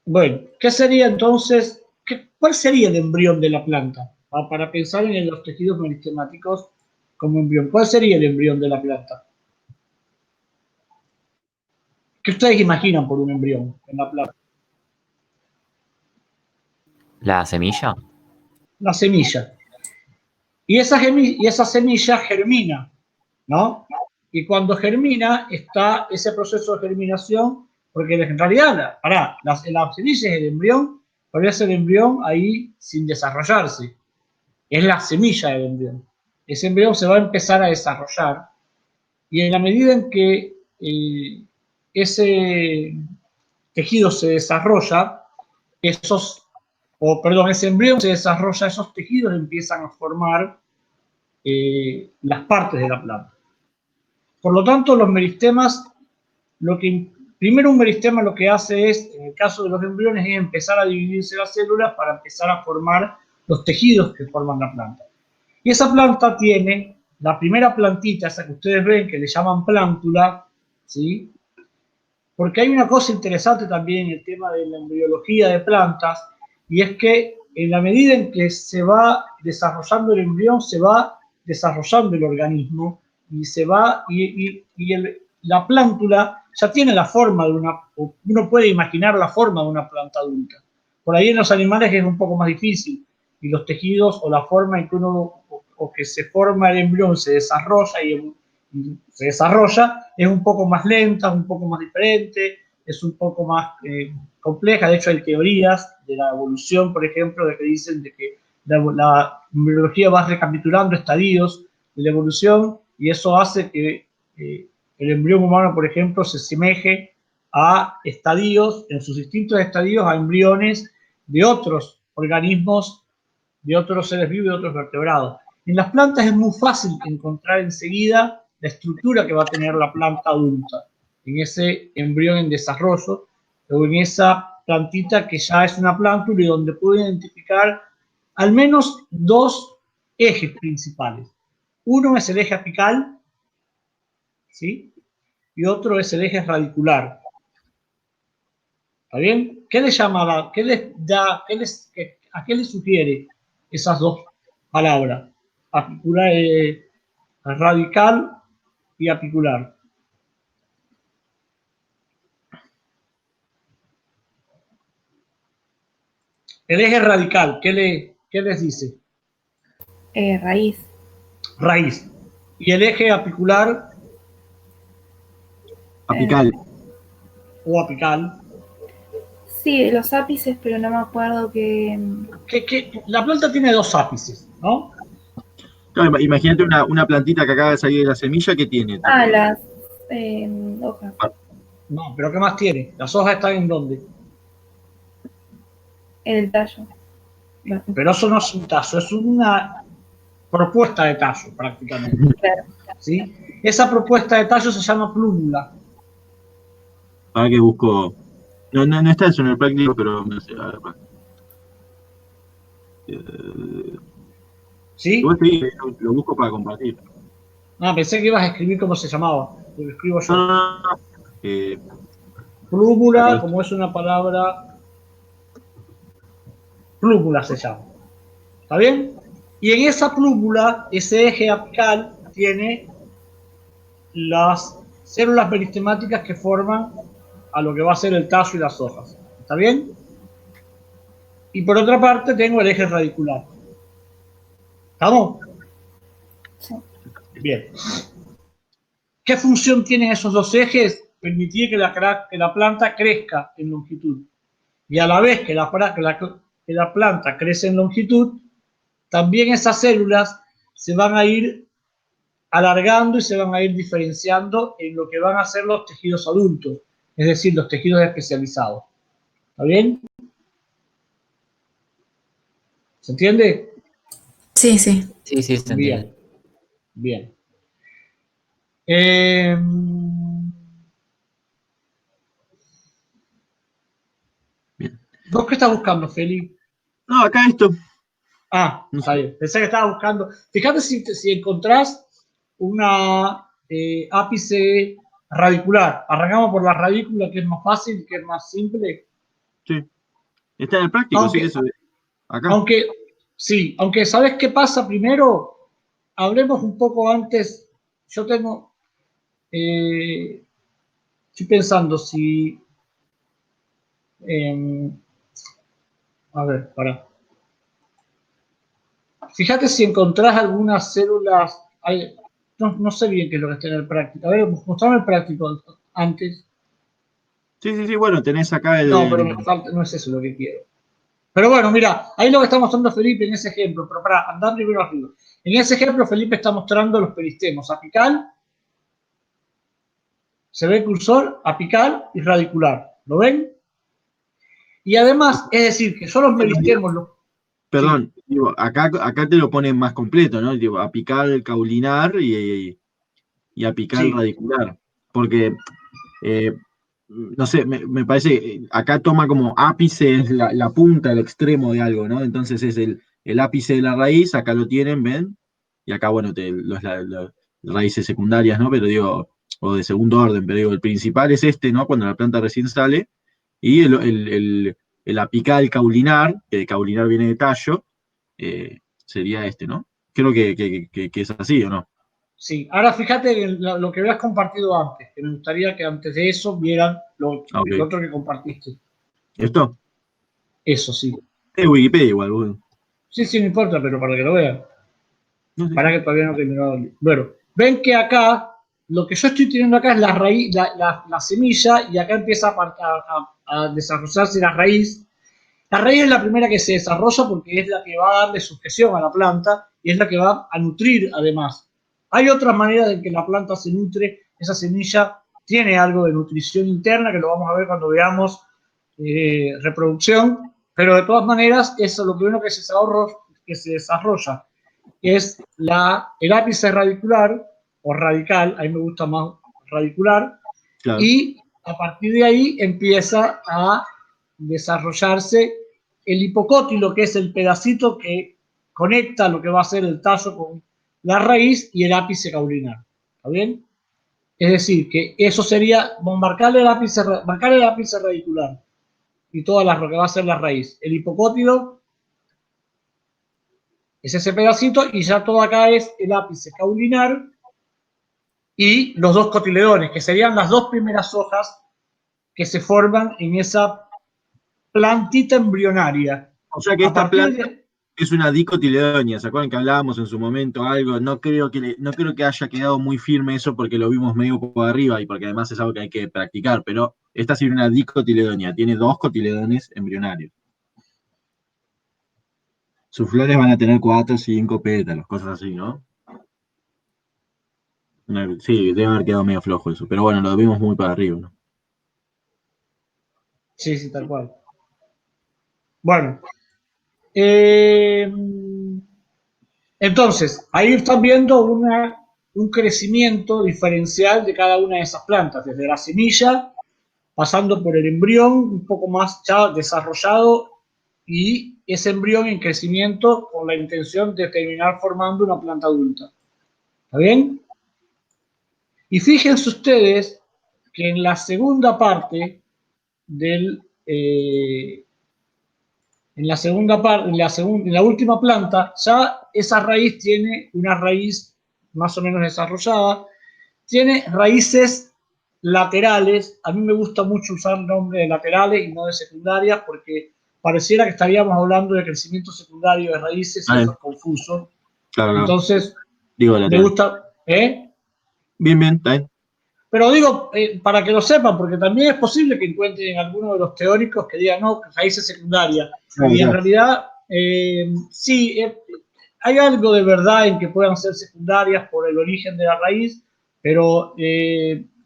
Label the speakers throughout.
Speaker 1: Bueno, ¿qué sería entonces, cuál sería el embrión de la planta? Para pensar en los tejidos meristemáticos como embrión. ¿Cuál sería el embrión de la planta? ¿Qué ustedes imaginan por un embrión en la planta?
Speaker 2: ¿La semilla?
Speaker 1: La semilla. Y esa semilla germina, ¿no? Y cuando germina está ese proceso de germinación, porque en realidad, la semilla es el embrión, pero es el embrión ahí sin desarrollarse. Es la semilla del embrión. Ese embrión se va a empezar a desarrollar y en la medida en que ese tejido se desarrolla, ese embrión se desarrolla, esos tejidos empiezan a formar las partes de la planta. Por lo tanto, los meristemas, primero un meristema lo que hace es, en el caso de los embriones, es empezar a dividirse las células para empezar a formar los tejidos que forman la planta. Y esa planta tiene la primera plantita, esa que ustedes ven, que le llaman plántula, ¿sí? Porque hay una cosa interesante también en el tema de la embriología de plantas, y es que en la medida en que se va desarrollando el embrión, se va desarrollando el organismo, y la plántula ya tiene la forma de uno puede imaginar la forma de una planta adulta. Por ahí en los animales es un poco más difícil, y los tejidos o la forma en que que se forma el embrión se desarrolla es un poco más lenta, un poco más diferente, es un poco más compleja. De hecho, hay teorías de la evolución, por ejemplo, de que dicen de que la embriología va recapitulando estadios de la evolución y eso hace que el embrión humano, por ejemplo, se asemeje a estadios, en sus distintos estadios, a embriones de otros organismos, de otros seres vivos, de otros vertebrados. En las plantas es muy fácil encontrar enseguida la estructura que va a tener la planta adulta, en ese embrión en desarrollo, o en esa plantita que ya es una plántula y donde puedo identificar al menos dos ejes principales. Uno es el eje apical, ¿sí? Y otro es el eje radicular. ¿Está bien? ¿Qué le llama, qué les da, a qué le sugiere esas dos palabras? Apicular, radical y apicular. El eje radical, qué les dice?
Speaker 3: Raíz.
Speaker 1: Raíz. ¿Y el eje apicular?
Speaker 4: Apical.
Speaker 1: O apical.
Speaker 3: Sí, los ápices, pero no me acuerdo que...
Speaker 1: La planta tiene dos ápices, ¿no?
Speaker 4: Claro, imagínate una plantita que acaba de salir de la semilla, ¿qué tiene?
Speaker 3: Las hojas.
Speaker 1: No, pero ¿qué más tiene? ¿Las hojas están en dónde?
Speaker 3: En el tallo.
Speaker 1: Pero eso no es un tallo, es una propuesta de tallo, prácticamente.
Speaker 3: Claro.
Speaker 1: ¿Sí? Esa propuesta de tallo se llama plúmula.
Speaker 4: Para que busco. No está eso en el práctico, pero me sé. A ver,
Speaker 1: ¿Sí?
Speaker 4: Sí, lo busco para compartir.
Speaker 1: Ah, pensé que ibas a escribir cómo se llamaba. Lo escribo yo.
Speaker 4: No.
Speaker 1: Plúmula, como es una palabra, plúmula se llama. ¿Está bien? Y en esa plúmula, ese eje apical tiene las células meristemáticas que forman a lo que va a ser el tallo y las hojas. ¿Está bien? Y por otra parte tengo el eje radicular. ¿Estamos?
Speaker 3: Sí.
Speaker 1: Bien. ¿Qué función tienen esos dos ejes? Permitir que la planta crezca en longitud. Y a la vez que la planta crece en longitud, también esas células se van a ir alargando y se van a ir diferenciando en lo que van a ser los tejidos adultos, es decir, los tejidos especializados. ¿Está bien? ¿Se entiende?
Speaker 5: Sí, sí.
Speaker 2: Sí, sí, se entiende.
Speaker 1: Bien.
Speaker 4: Bien.
Speaker 1: ¿Vos qué estás buscando, Feli?
Speaker 4: No, acá esto.
Speaker 1: Ah, está bien. Pensé que estabas buscando. Fíjate si encontrás una ápice Radicular. Arrancamos por la radícula, que es más fácil, que es más simple.
Speaker 4: Sí. Está en el práctico, sí, eso. Acá.
Speaker 1: Aunque ¿sabes qué pasa primero? Hablemos un poco antes. Yo tengo, estoy pensando si, a ver, para. Fíjate si encontrás algunas células, no sé bien qué es lo que está en el práctico. A ver, mostrame el práctico antes.
Speaker 4: Sí, bueno, tenés acá
Speaker 1: No, pero me falta, no es eso lo que quiero. Pero bueno, mira, ahí lo que está mostrando Felipe en ese ejemplo, pero para andar primero arriba. En ese ejemplo, Felipe está mostrando los peristemos apical, se ve el cursor, apical y radicular. ¿Lo ven? Y además, es decir, que son los meristemos los...
Speaker 4: Perdón, sí. Digo, acá te lo ponen más completo, ¿no? Digo, apical caulinar y apical
Speaker 1: Sí,
Speaker 4: radicular. Porque, no sé, me parece, acá toma como ápice es la punta, el extremo de algo, ¿no? Entonces es el ápice de la raíz, acá lo tienen, ¿ven? Y acá, bueno, las raíces secundarias, ¿no? Pero digo, o de segundo orden, pero digo, el principal es este, ¿no? Cuando la planta recién sale, y el apical caulinar, que de caulinar viene de tallo, sería este, ¿no? Creo que es así, ¿o no?
Speaker 1: sí. Ahora fíjate en lo que habías compartido antes, que me gustaría que antes de eso vieran
Speaker 4: Ah,
Speaker 1: el
Speaker 4: ok.
Speaker 1: otro que compartiste.
Speaker 4: ¿Esto?
Speaker 1: Eso sí.
Speaker 4: Es Wikipedia igual, boludo.
Speaker 1: Sí, sí, no importa, pero para que lo vean.
Speaker 4: No sé,
Speaker 1: Para
Speaker 4: sí.
Speaker 1: que todavía no he terminado. Bueno, ven que acá, lo que yo estoy teniendo acá es la raíz, la semilla, y acá empieza a desarrollarse la raíz. La raíz es la primera que se desarrolla porque es la que va a darle sujeción a la planta y es la que va a nutrir además. Hay otras maneras de que la planta se nutre, esa semilla tiene algo de nutrición interna que lo vamos a ver cuando veamos reproducción, pero de todas maneras eso es lo primero que se desarrolla es el ápice radicular o radical, a mí me gusta más radicular,
Speaker 4: Claro,
Speaker 1: y a partir de ahí empieza a desarrollarse el hipocótilo, que es el pedacito que conecta lo que va a ser el tallo con la raíz y el ápice caulinar. ¿Está bien? Es decir, que eso sería marcar el ápice radicular y toda lo que va a ser la raíz. El hipocótilo es ese pedacito y ya todo acá es el ápice caulinar y los dos cotiledones, que serían las dos primeras hojas que se forman en esa plantita embrionaria.
Speaker 4: o sea que
Speaker 1: A
Speaker 4: esta
Speaker 1: partir
Speaker 4: planta
Speaker 1: de...
Speaker 4: es una dicotiledónea, ¿se acuerdan que hablábamos en su momento algo? No creo que haya quedado muy firme eso porque lo vimos medio por arriba y porque además es algo que hay que practicar, pero esta sí es una dicotiledónea, tiene dos cotiledones embrionarios. Sus flores van a tener 4 o 5 pétalos, cosas así, ¿no? Sí, debe haber quedado medio flojo eso, pero bueno, lo vimos muy para arriba, ¿no?
Speaker 1: Sí, sí, tal cual. Bueno, eh, entonces, ahí están viendo un crecimiento diferencial de cada una de esas plantas, desde la semilla, pasando por el embrión, un poco más ya desarrollado, y ese embrión en crecimiento con la intención de terminar formando una planta adulta. ¿Está bien? Y fíjense ustedes que en la segunda parte del, en la última planta, ya esa raíz tiene una raíz más o menos desarrollada, tiene raíces laterales. A mí me gusta mucho usar el nombre de laterales y no de secundarias porque pareciera que estaríamos hablando de crecimiento secundario de raíces y
Speaker 4: Ah,
Speaker 1: eso es confuso.
Speaker 4: claro, claro.
Speaker 1: Entonces,
Speaker 4: Digo
Speaker 1: me
Speaker 4: lateral.
Speaker 1: gusta, ¿eh?
Speaker 4: Bien, está bien.
Speaker 1: Pero digo, para que lo sepan, porque también es posible que encuentren alguno de los teóricos que digan, no, raíces secundarias.
Speaker 4: Claro,
Speaker 1: Y en
Speaker 4: claro.
Speaker 1: realidad, sí, hay algo de verdad en que puedan ser secundarias por el origen de la raíz, pero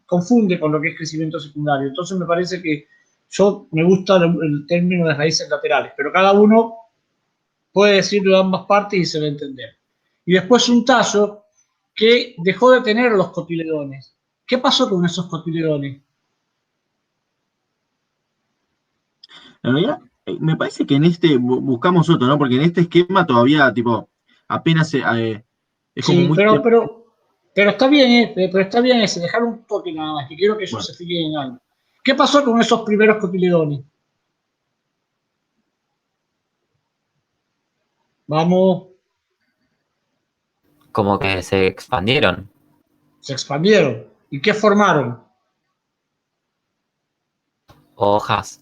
Speaker 1: confunde con lo que es crecimiento secundario. Entonces me parece que me gusta el término de raíces laterales, pero cada uno puede decirlo de ambas partes y se va a entender. Y después un tallo que dejó de tener los cotiledones. ¿Qué pasó con esos cotiledones?
Speaker 4: En realidad, me parece que en este buscamos otro, ¿no? Porque en este esquema todavía, tipo, apenas es como
Speaker 1: Sí,
Speaker 4: muy.
Speaker 1: Pero está bien, pero está bien ese, dejar un toque nada más, que quiero que ellos se fijen en algo. ¿Qué pasó con esos primeros cotiledones? Vamos,
Speaker 2: Como que se expandieron.
Speaker 1: se expandieron. ¿Y qué formaron?
Speaker 2: Hojas.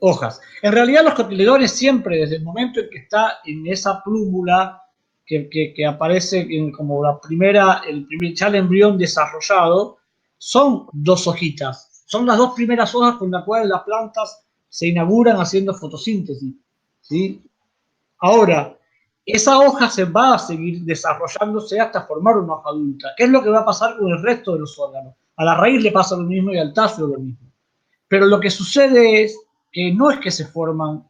Speaker 1: Hojas. En realidad los cotiledones siempre, desde el momento en que está en esa plúmula que aparece como la primera, ya el embrión desarrollado, son dos hojitas. Son las dos primeras hojas con las cuales las plantas se inauguran haciendo fotosíntesis. ¿Sí? Ahora, esa hoja se va a seguir desarrollándose hasta formar una hoja adulta. ¿Qué es lo que va a pasar con el resto de los órganos? A la raíz le pasa lo mismo y al tallo lo mismo. Pero lo que sucede es que no es que se forman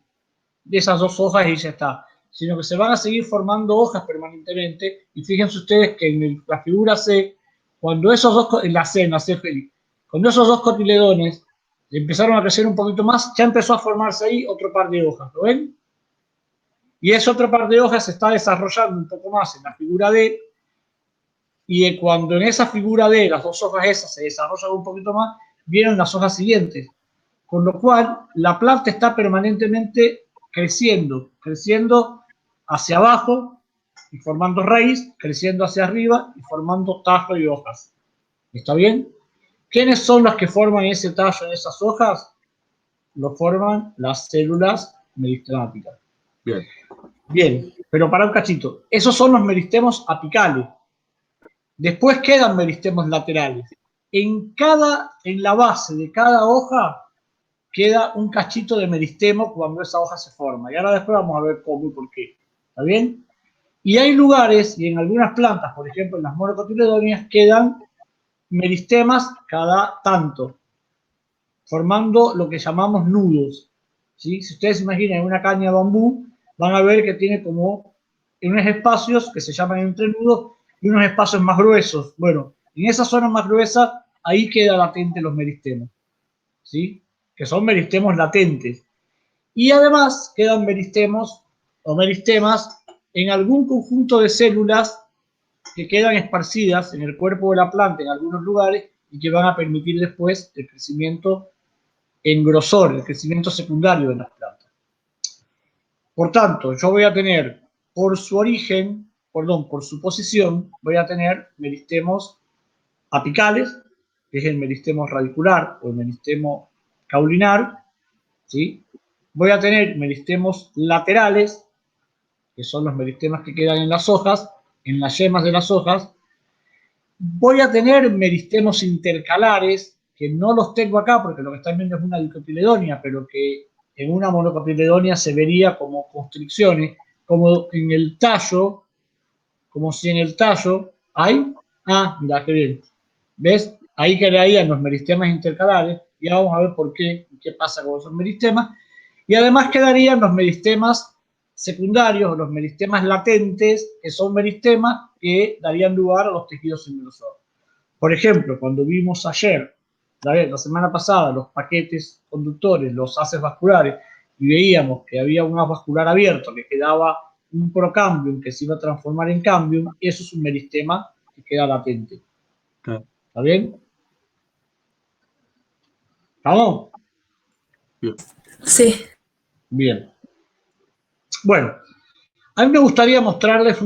Speaker 1: de esas dos hojas y ya está, sino que se van a seguir formando hojas permanentemente. Y fíjense ustedes que en la figura C, cuando esos dos, en la C, Felipe, cuando esos dos cotiledones empezaron a crecer un poquito más, ya empezó a formarse ahí otro par de hojas, ¿lo ven? Y ese otro par de hojas se está desarrollando un poco más en la figura D, y cuando en esa figura D las dos hojas esas se desarrollan un poquito más, vienen las hojas siguientes. Con lo cual, la planta está permanentemente creciendo hacia abajo y formando raíz, creciendo hacia arriba y formando tallo y hojas. ¿Está bien? ¿Quiénes son las que forman ese tallo en esas hojas? Lo forman las células meristemáticas.
Speaker 4: Bien.
Speaker 1: Bien, pero para un cachito. Esos son los meristemos apicales. Después quedan meristemos laterales. En la base de cada hoja queda un cachito de meristemo cuando esa hoja se forma. Y ahora después vamos a ver cómo y por qué. ¿Está bien? Y hay lugares, y en algunas plantas, por ejemplo en las monocotiledóneas, quedan meristemas cada tanto, formando lo que llamamos nudos. ¿Sí? Si ustedes se imaginan una caña de bambú, van a ver que tiene como unos espacios que se llaman entrenudos y unos espacios más gruesos. Bueno, en esa zona más gruesa, ahí queda latente los meristemos. ¿Sí? Que son meristemos latentes. Y además quedan meristemos o meristemas en algún conjunto de células que quedan esparcidas en el cuerpo de la planta en algunos lugares y que van a permitir después el crecimiento en grosor, el crecimiento secundario de las plantas. Por tanto, yo voy a tener, por su posición, voy a tener meristemos apicales, que es el meristemo radicular o el meristemo caulinar, ¿sí? Voy a tener meristemos laterales, que son los meristemas que quedan en las hojas, en las yemas de las hojas. Voy a tener meristemos intercalares, que no los tengo acá porque lo que están viendo es una dicotiledonia, pero que en una monocotiledonia se vería como constricciones, como en el tallo, como si en el tallo hay, mira qué bien, ¿ves? Ahí quedarían los meristemas intercalares, y ahora vamos a ver por qué, qué pasa con esos meristemas, y además quedarían los meristemas secundarios, los meristemas latentes, que son meristemas que darían lugar a los tejidos engrosados. Por ejemplo, cuando vimos ayer, la semana pasada, los paquetes conductores, los haces vasculares, y veíamos que había un haz vascular abierto, que quedaba un procambium que se iba a transformar en cambium, eso es un meristema que queda latente. ¿Está bien? ¿Estamos?
Speaker 4: Bien.
Speaker 3: Sí.
Speaker 1: Bien. Bueno, a mí me gustaría mostrarles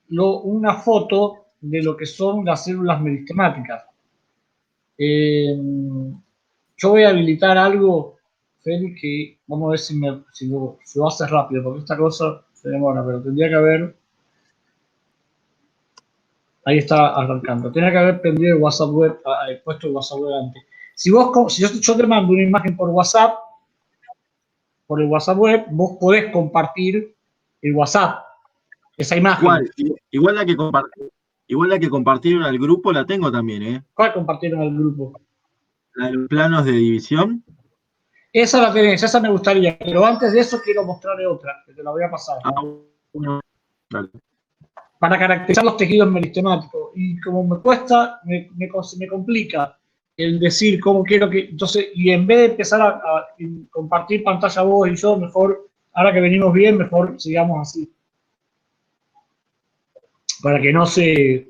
Speaker 1: una foto de lo que son las células meristemáticas. Yo voy a habilitar algo, Félix, que vamos a ver si lo hace rápido, porque esta cosa se demora, pero tendría que haber. Ahí está arrancando. Tendría que haber prendido el WhatsApp web, puesto el WhatsApp web antes. Si yo te mando una imagen por WhatsApp, por el WhatsApp web, vos podés compartir el WhatsApp, esa imagen.
Speaker 4: Igual la que compartieron al grupo la tengo también, ¿eh?
Speaker 1: ¿Cuál compartieron al grupo?
Speaker 4: La de los planos de división.
Speaker 1: Esa la tenés, esa me gustaría, pero antes de eso quiero mostrarle otra, que te la voy a pasar.
Speaker 4: Bueno, dale.
Speaker 1: Para caracterizar los tejidos meristemáticos. Y como me cuesta, me complica el decir cómo quiero que. Entonces, y en vez de empezar a compartir pantalla vos y yo, mejor, ahora que venimos bien, mejor sigamos así. Para que no se.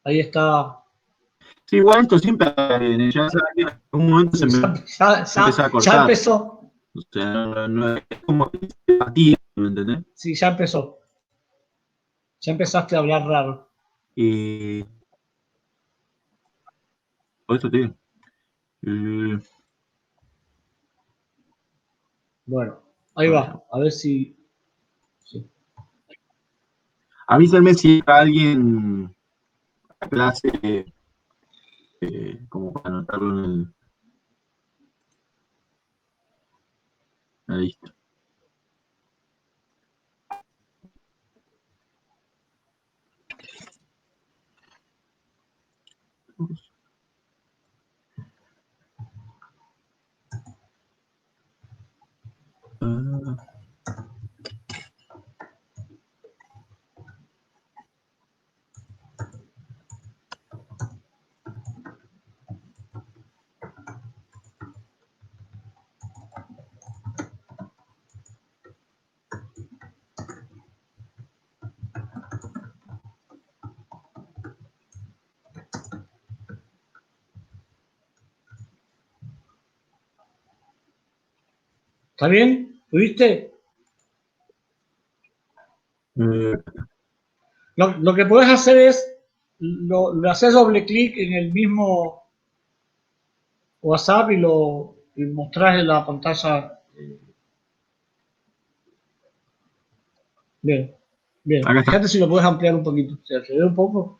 Speaker 1: Ahí está.
Speaker 4: Sí, igual esto siempre ya en algún momento se me empezó a
Speaker 1: Ya
Speaker 4: cortar.
Speaker 1: empezó.
Speaker 4: O sea, no es como que se batía, ¿me entendés?
Speaker 1: Sí, ya empezó. Ya empezaste a hablar raro.
Speaker 4: Y por eso te digo. Eh,
Speaker 1: Bueno, ahí va. A ver si. Sí.
Speaker 4: Avísenme si alguien a clase, como para anotarlo en la lista. Ah,
Speaker 1: ¿Está bien? ¿Pudiste?
Speaker 4: eh,
Speaker 1: Lo que puedes hacer es. Lo haces doble clic en el mismo WhatsApp y mostrás en la pantalla. Bien. Bien.
Speaker 4: acá está.
Speaker 1: Fíjate si lo puedes ampliar un poquito. ¿Se ve un poco?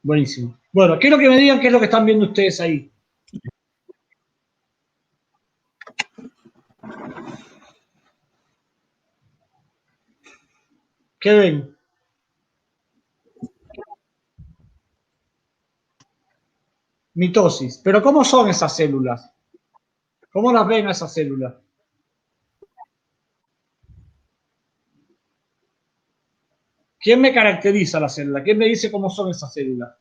Speaker 1: Buenísimo. Bueno, quiero que me digan qué es lo que están viendo ustedes ahí. ¿Qué ven? Mitosis. Pero ¿cómo son esas células? ¿Cómo las ven a esas células? ¿Quién me caracteriza la célula? ¿Quién me dice cómo son esas células?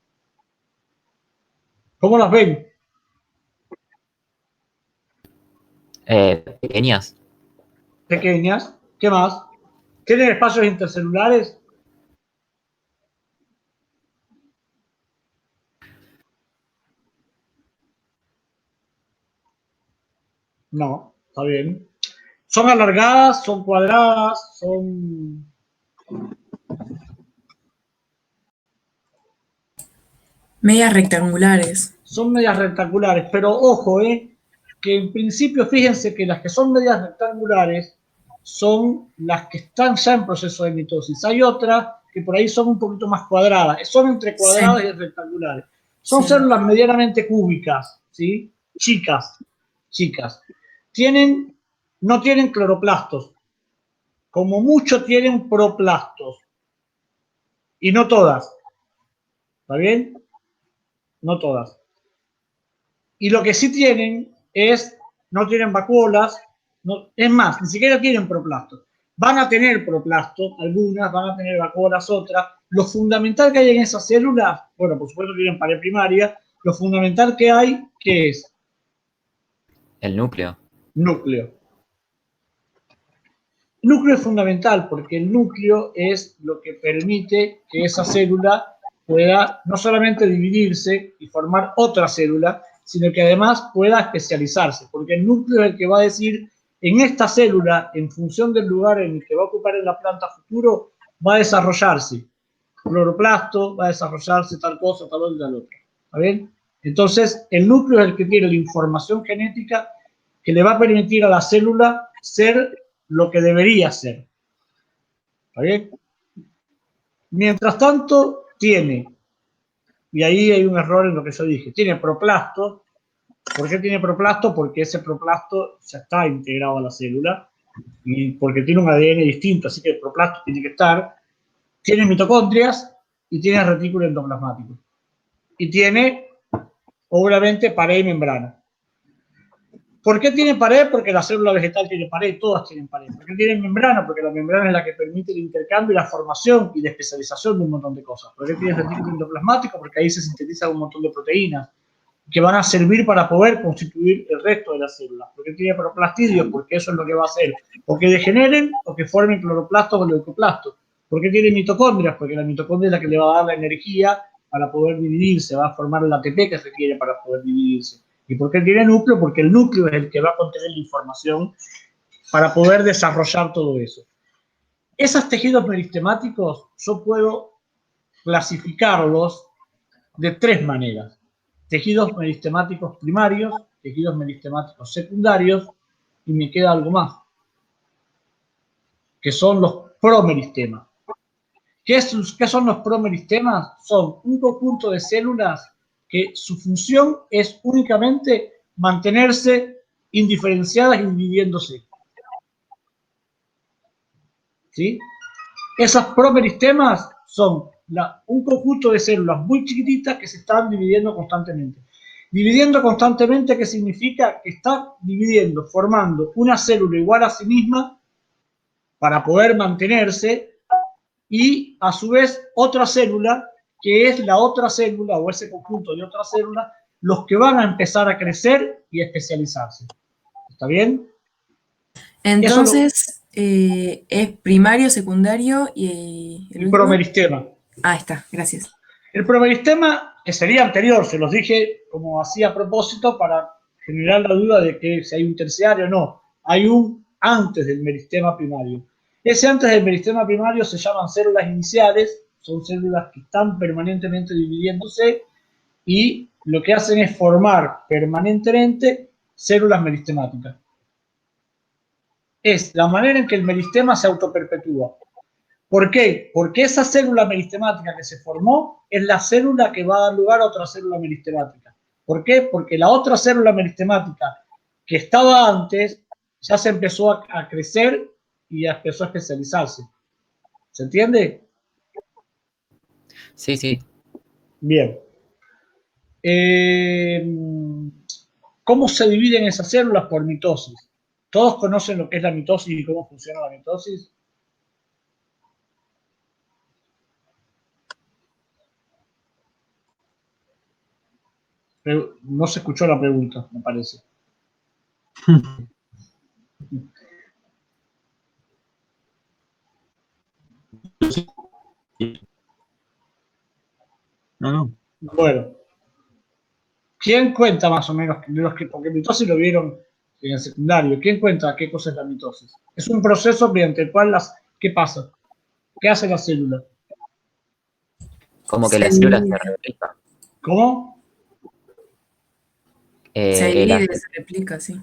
Speaker 1: ¿Cómo las ven?
Speaker 2: Pequeñas.
Speaker 1: Pequeñas. ¿Qué más? ¿Tienen espacios intercelulares? No, está bien. ¿Son alargadas? ¿Son cuadradas?
Speaker 5: Medias rectangulares.
Speaker 1: Son medias rectangulares, pero ojo, que en principio fíjense que las que son medias rectangulares son las que están ya en proceso de mitosis. Hay otras que por ahí son un poquito más cuadradas, son entre cuadradas
Speaker 5: Sí.
Speaker 1: y rectangulares. Son
Speaker 5: Sí.
Speaker 1: células medianamente cúbicas, ¿sí? Chicas. No tienen cloroplastos, como mucho tienen proplastos, y no todas, ¿está bien? No todas. Y lo que sí tienen no tienen vacuolas, es más, ni siquiera tienen proplastos. Van a tener proplastos, algunas, van a tener vacuolas otras. Lo fundamental que hay en esas células, bueno, por supuesto tienen pared primaria, lo fundamental que hay, ¿qué es?
Speaker 2: El núcleo.
Speaker 1: Núcleo. Núcleo es fundamental porque el núcleo es lo que permite que esa célula pueda no solamente dividirse y formar otra célula, sino que además pueda especializarse, porque el núcleo es el que va a decir, en esta célula, en función del lugar en el que va a ocupar en la planta futuro, va a desarrollarse cloroplasto, va a desarrollarse tal cosa, tal otra, tal otra. ¿Está bien? Entonces, el núcleo es el que tiene la información genética que le va a permitir a la célula ser lo que debería ser. ¿Está bien? Mientras tanto, tiene, y ahí hay un error en lo que yo dije, tiene proplasto. ¿Por qué tiene proplasto? Porque ese proplasto ya está integrado a la célula y porque tiene un ADN distinto, así que el proplasto tiene que estar. Tiene mitocondrias y tiene retículo endoplasmático. Y tiene, obviamente, pared y membrana. ¿Por qué tiene pared? Porque la célula vegetal tiene pared, todas tienen pared. ¿Por qué tienen membrana? Porque la membrana es la que permite el intercambio y la formación y la especialización de un montón de cosas. ¿Por qué tiene retículo endoplasmático? Porque ahí se sintetizan un montón de proteínas que van a servir para poder constituir el resto de las células. ¿Por qué tiene proplastidios? Porque eso es lo que va a hacer o que degeneren o que formen cloroplastos o leucoplastos. ¿Por qué tiene mitocondrias? Porque la mitocondria es la que le va a dar la energía para poder dividirse, va a formar el ATP que requiere para poder dividirse. ¿Y por qué tiene núcleo? Porque el núcleo es el que va a contener la información para poder desarrollar todo eso. Esos tejidos meristemáticos yo puedo clasificarlos de tres maneras. Tejidos meristemáticos primarios, tejidos meristemáticos secundarios, y me queda algo más, que son los promeristemas. ¿Qué son los promeristemas? Son un conjunto de células que su función es únicamente mantenerse indiferenciadas y dividiéndose. ¿Sí? Esas promeristemas son un conjunto de células muy chiquititas que se están dividiendo constantemente. Dividiendo constantemente, ¿qué significa? Que está dividiendo, formando una célula igual a sí misma para poder mantenerse, y a su vez otra célula, que es la otra célula o ese conjunto de otras células, los que van a empezar a crecer y a especializarse. ¿Está bien?
Speaker 5: Entonces, es primario, secundario y el
Speaker 1: El
Speaker 5: último.
Speaker 1: promeristema.
Speaker 5: Ah, está, gracias.
Speaker 1: El promeristema sería anterior, se los dije como así a propósito para generar la duda de que si hay un terciario o no. Hay un antes del meristema primario. Ese antes del meristema primario se llaman células iniciales, son células que están permanentemente dividiéndose y lo que hacen es formar permanentemente células meristemáticas. Es la manera en que el meristema se autoperpetúa. ¿Por qué? Porque esa célula meristemática que se formó es la célula que va a dar lugar a otra célula meristemática. ¿Por qué? Porque la otra célula meristemática que estaba antes ya se empezó a crecer y ya empezó a especializarse. ¿Se entiende?
Speaker 2: Sí, sí.
Speaker 1: Bien. ¿Cómo se dividen esas células? Por mitosis. ¿Todos conocen lo que es la mitosis y cómo funciona la mitosis? Pero no se escuchó la pregunta, me parece.
Speaker 4: No.
Speaker 1: Bueno, ¿quién cuenta más o menos de los que, porque mitosis lo vieron en el secundario? ¿Quién cuenta qué cosa es la mitosis? Es un proceso mediante el cual ¿qué pasa? ¿Qué hace la célula?
Speaker 2: Como que
Speaker 5: Se
Speaker 2: la célula se
Speaker 5: divide,
Speaker 2: replica.
Speaker 1: ¿Cómo?
Speaker 5: se
Speaker 2: El
Speaker 5: divide,
Speaker 2: ACE.
Speaker 5: se replica, sí.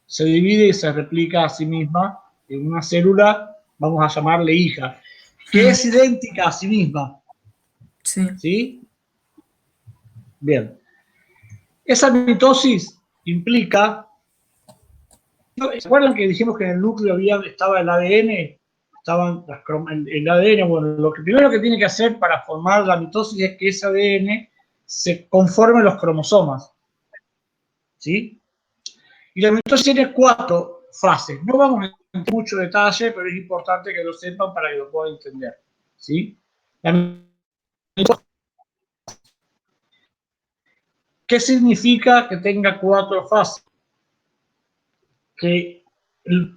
Speaker 1: Se divide y se replica a sí misma en una célula, vamos a llamarle hija, que es idéntica a sí misma.
Speaker 5: Sí.
Speaker 1: ¿Sí? Bien. Esa mitosis implica. ¿Se acuerdan que dijimos que en el núcleo estaba el ADN? Estaban el ADN, bueno, lo que primero que tiene que hacer para formar la mitosis es que ese ADN se conforme los cromosomas. ¿Sí? Y la mitosis tiene 4 fases. No vamos a entrar en mucho detalle, pero es importante que lo sepan para que lo puedan entender. ¿Sí? ¿Qué significa que tenga 4 fases? Que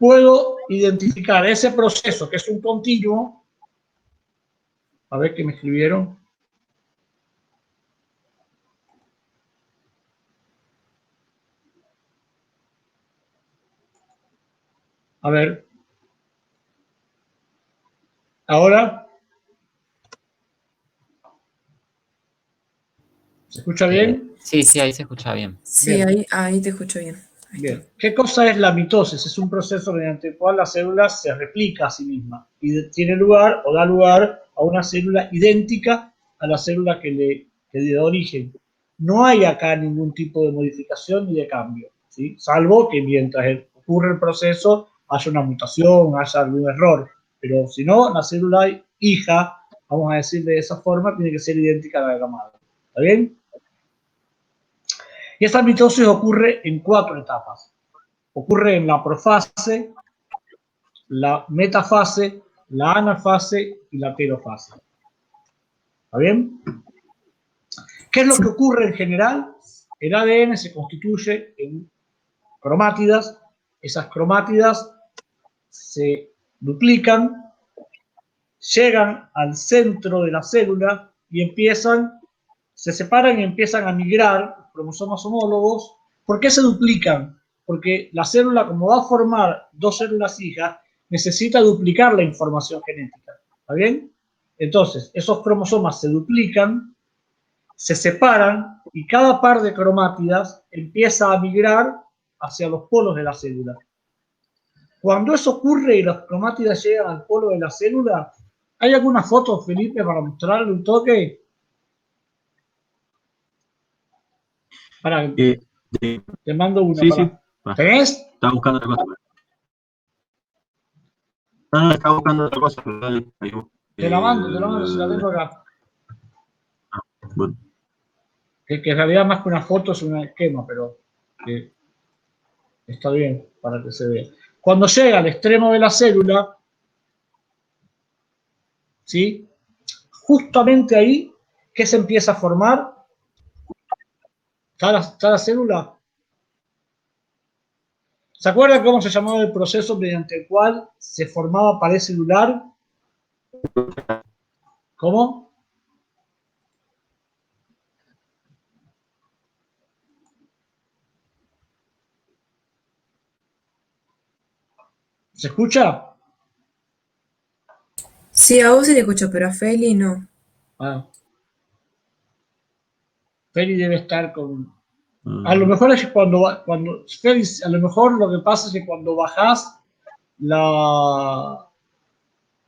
Speaker 1: puedo identificar ese proceso, que es un continuo. A ver qué me escribieron. A ver. Ahora. ¿Se escucha bien?
Speaker 2: Sí, sí, ahí se escucha bien.
Speaker 5: Sí,
Speaker 1: Bien.
Speaker 5: ahí te escucho bien. Ahí
Speaker 1: Bien.
Speaker 5: está.
Speaker 1: ¿Qué cosa es la mitosis? Es un proceso mediante el cual la célula se replica a sí misma y tiene lugar o da lugar a una célula idéntica a la célula que le da origen. No hay acá ningún tipo de modificación ni de cambio, ¿sí? Salvo que mientras ocurre el proceso haya una mutación, haya algún error. Pero si no, la célula hija, vamos a decir de esa forma, tiene que ser idéntica a la madre. ¿Está bien? Y esta mitosis ocurre en 4 etapas. Ocurre en la profase, la metafase, la anafase y la telofase. ¿Está bien? ¿Qué es lo que ocurre en general? El ADN se constituye en cromátidas. Esas cromátidas se duplican, llegan al centro de la célula y se separan y empiezan a migrar cromosomas homólogos. ¿Por qué se duplican? Porque la célula, como va a formar dos células hijas, necesita duplicar la información genética. ¿Está bien? Entonces, esos cromosomas se duplican, se separan y cada par de cromátidas empieza a migrar hacia los polos de la célula. Cuando eso ocurre y las cromátidas llegan al polo de la célula, ¿hay alguna foto, Felipe, para mostrarle un toque? Para, te mando una.
Speaker 4: Sí,
Speaker 1: para.
Speaker 4: sí.
Speaker 1: ¿Tenés?
Speaker 4: Estaba buscando otra cosa. No, estaba buscando otra cosa. Pero dale, ahí voy.
Speaker 1: Te la mando, si la tengo acá.
Speaker 4: Bueno.
Speaker 1: Que en realidad más que una foto es un esquema, pero está bien para que se vea. Cuando llega al extremo de la célula, ¿sí? Justamente ahí, ¿qué se empieza a formar? ¿Está la célula? ¿Se acuerdan cómo se llamaba el proceso mediante el cual se formaba pared celular? ¿Cómo? ¿Se escucha?
Speaker 5: Sí, a vos se te escuchó, pero a Feli no.
Speaker 1: Ah. Feli debe estar con... A lo mejor es que Feli, a lo mejor lo que pasa es que cuando bajás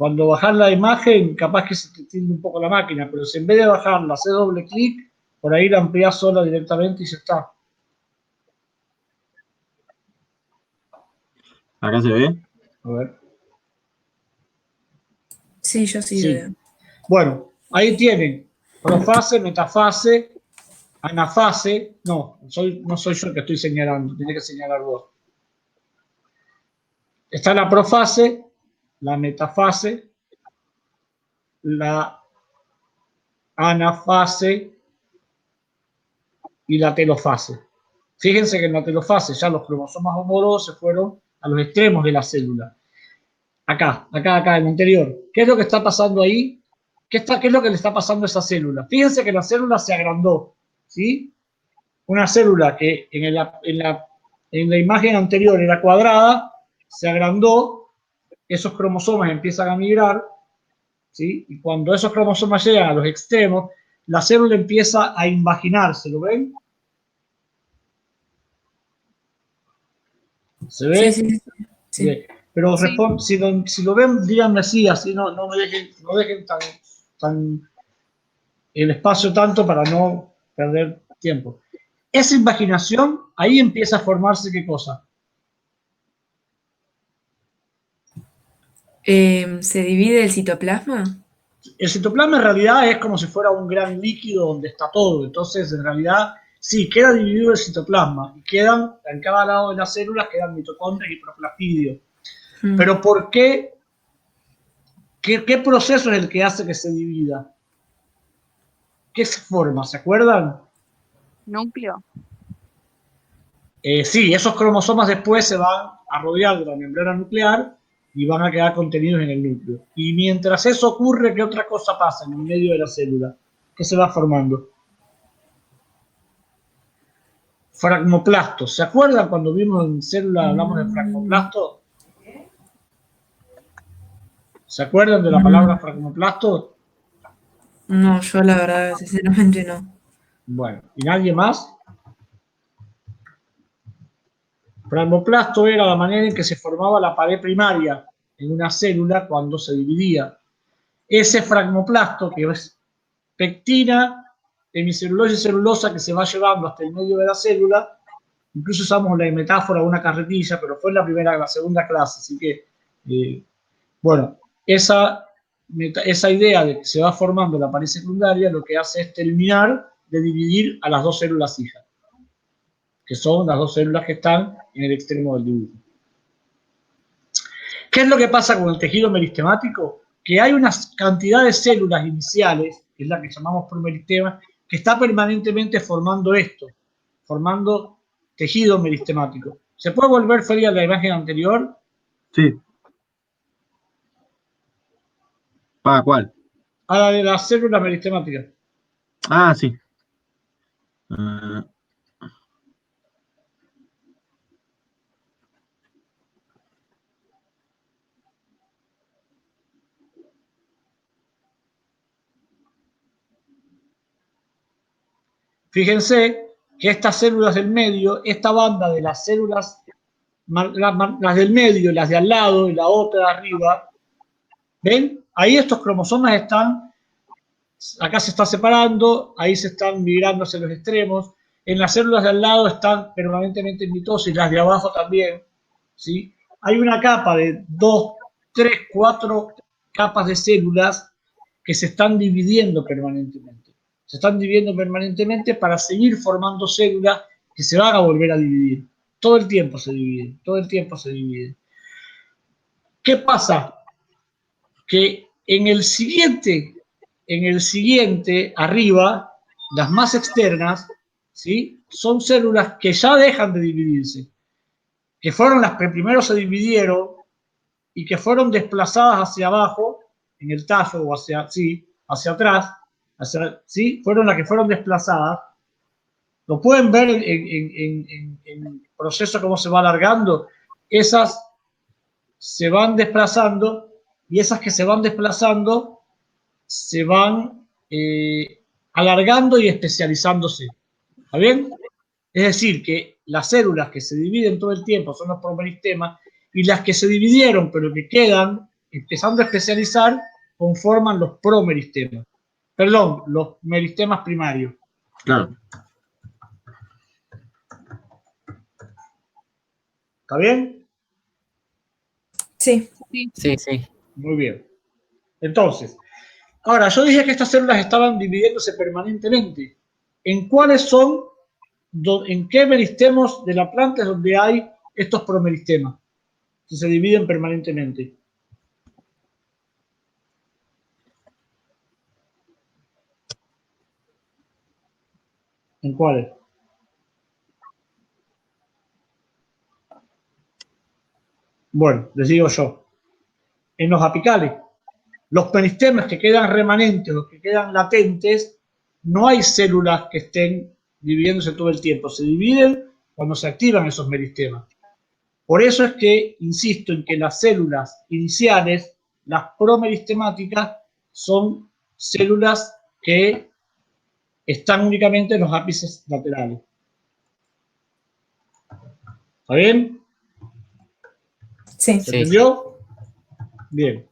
Speaker 1: la imagen, capaz que se te tilde un poco la máquina, pero si en vez de bajarla haces doble clic, por ahí la ampliás sola directamente y ya está.
Speaker 4: ¿Acá se ve?
Speaker 1: A ver.
Speaker 5: Sí, yo sí
Speaker 1: Sí.
Speaker 5: veo.
Speaker 1: Bueno, ahí tienen profase, metafase, anafase. No soy yo el que estoy señalando, tiene que señalar vos. Está la profase, la metafase, la anafase y la telofase. Fíjense que en la telofase ya los cromosomas homólogos se fueron a los extremos de la célula. Acá, en el interior. ¿Qué es lo que está pasando ahí? ¿Qué es lo que le está pasando a esa célula? Fíjense que la célula se agrandó, ¿sí? Una célula que en la imagen anterior era cuadrada, se agrandó, esos cromosomas empiezan a migrar, ¿sí? Y cuando esos cromosomas llegan a los extremos, la célula empieza a invaginarse, ¿lo ven? ¿Se ve?
Speaker 5: Sí, sí, sí.
Speaker 1: Bien. Pero
Speaker 3: Sí.
Speaker 1: si lo ven, díganme así no me dejen tan el espacio tanto para no perder tiempo. Esa invaginación, ahí empieza a formarse ¿qué cosa?
Speaker 5: ¿Se divide el citoplasma?
Speaker 1: El citoplasma en realidad es como si fuera un gran líquido donde está todo. Entonces, en realidad, sí, queda dividido el citoplasma y quedan, en cada lado de las células, quedan mitocondrias y proplastidios. Pero ¿por qué? ¿Qué proceso es el que hace que se divida? ¿Qué se forma? ¿Se acuerdan?
Speaker 3: Núcleo.
Speaker 1: Sí, esos cromosomas después se van a rodear de la membrana nuclear y van a quedar contenidos en el núcleo. Y mientras eso ocurre, ¿qué otra cosa pasa en el medio de la célula? ¿Qué se va formando? Fragmoplastos. ¿Se acuerdan cuando vimos en célula, hablamos de fragmoplasto? ¿Se acuerdan de la palabra fragmoplasto?
Speaker 5: No, yo la verdad, sinceramente no.
Speaker 1: Bueno, ¿y nadie más? Fragmoplasto era la manera en que se formaba la pared primaria en una célula cuando se dividía. Ese fragmoplasto, que es pectina, hemicelulosa y celulosa que se va llevando hasta el medio de la célula, incluso usamos la metáfora de una carretilla, pero fue la segunda clase, así que, bueno, esa idea de que se va formando la pared secundaria lo que hace es terminar de dividir a las dos células hijas, que son las dos células que están en el extremo del dibujo. ¿Qué es lo que pasa con el tejido meristemático? Que hay una cantidad de células iniciales, que es la que llamamos promeristema, que está permanentemente formando esto, formando tejido meristemático. ¿Se puede volver, Feli, a la imagen anterior?
Speaker 4: Sí. ¿Para cuál?
Speaker 1: A la de las células meristemáticas.
Speaker 4: Ah, sí. Ah,
Speaker 1: Fíjense que estas células del medio, esta banda de las células, las del medio, las de al lado y la otra de arriba, ¿ven? Ahí estos cromosomas están, acá se está separando, ahí se están migrando hacia los extremos. En las células de al lado están permanentemente en mitosis, las de abajo también, ¿sí? Hay una capa de 2, 3, 4 capas de células que se están dividiendo permanentemente. Se están dividiendo permanentemente para seguir formando células que se van a volver a dividir. Todo el tiempo se dividen, todo el tiempo se dividen. ¿Qué pasa? Que en el siguiente arriba, las más externas, ¿sí? Son células que ya dejan de dividirse, que fueron las que primero se dividieron y que fueron desplazadas hacia abajo, en el tallo o hacia, sí, hacia atrás, ¿sí? Fueron las que fueron desplazadas. Lo pueden ver en el proceso cómo se va alargando. Esas se van desplazando y esas que se van desplazando se van alargando y especializándose. ¿Está bien? Es decir, que las células que se dividen todo el tiempo son los promeristemas y las que se dividieron pero que quedan empezando a especializar conforman los promeristemas. Perdón, los meristemas primarios.
Speaker 4: claro.
Speaker 1: ¿Está bien?
Speaker 5: Sí.
Speaker 2: Sí, sí.
Speaker 1: Muy bien. Entonces, ahora yo dije que estas células estaban dividiéndose permanentemente. ¿En cuáles son, en qué meristemos de la planta es donde hay estos promeristemas que se dividen permanentemente? ¿En cuáles? Bueno, les digo yo. En los apicales. Los meristemas que quedan remanentes, los que quedan latentes, no hay células que estén dividiéndose todo el tiempo. Se dividen cuando se activan esos meristemas. Por eso es que insisto en que las células iniciales, las promeristemáticas, son células que están únicamente en los ápices laterales. ¿Está bien?
Speaker 5: Sí.
Speaker 1: ¿Se
Speaker 2: Sí,
Speaker 1: entendió? Bien.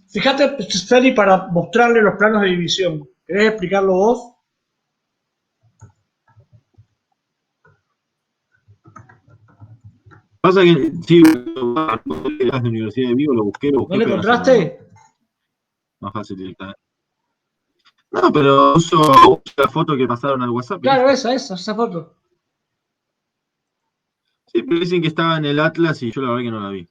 Speaker 1: Fíjate, Feli, para mostrarle los planos de división. ¿Querés explicarlo vos?
Speaker 4: Pasa que, sí, las de Universidad de Vigo lo busqué,
Speaker 1: ¿No lo
Speaker 4: pero no sé,
Speaker 1: encontraste?
Speaker 4: más fácil directamente. No, pero uso la foto que pasaron al WhatsApp.
Speaker 1: Claro, esa foto.
Speaker 4: Sí, pero dicen que estaba en el Atlas y yo la verdad que no la vi.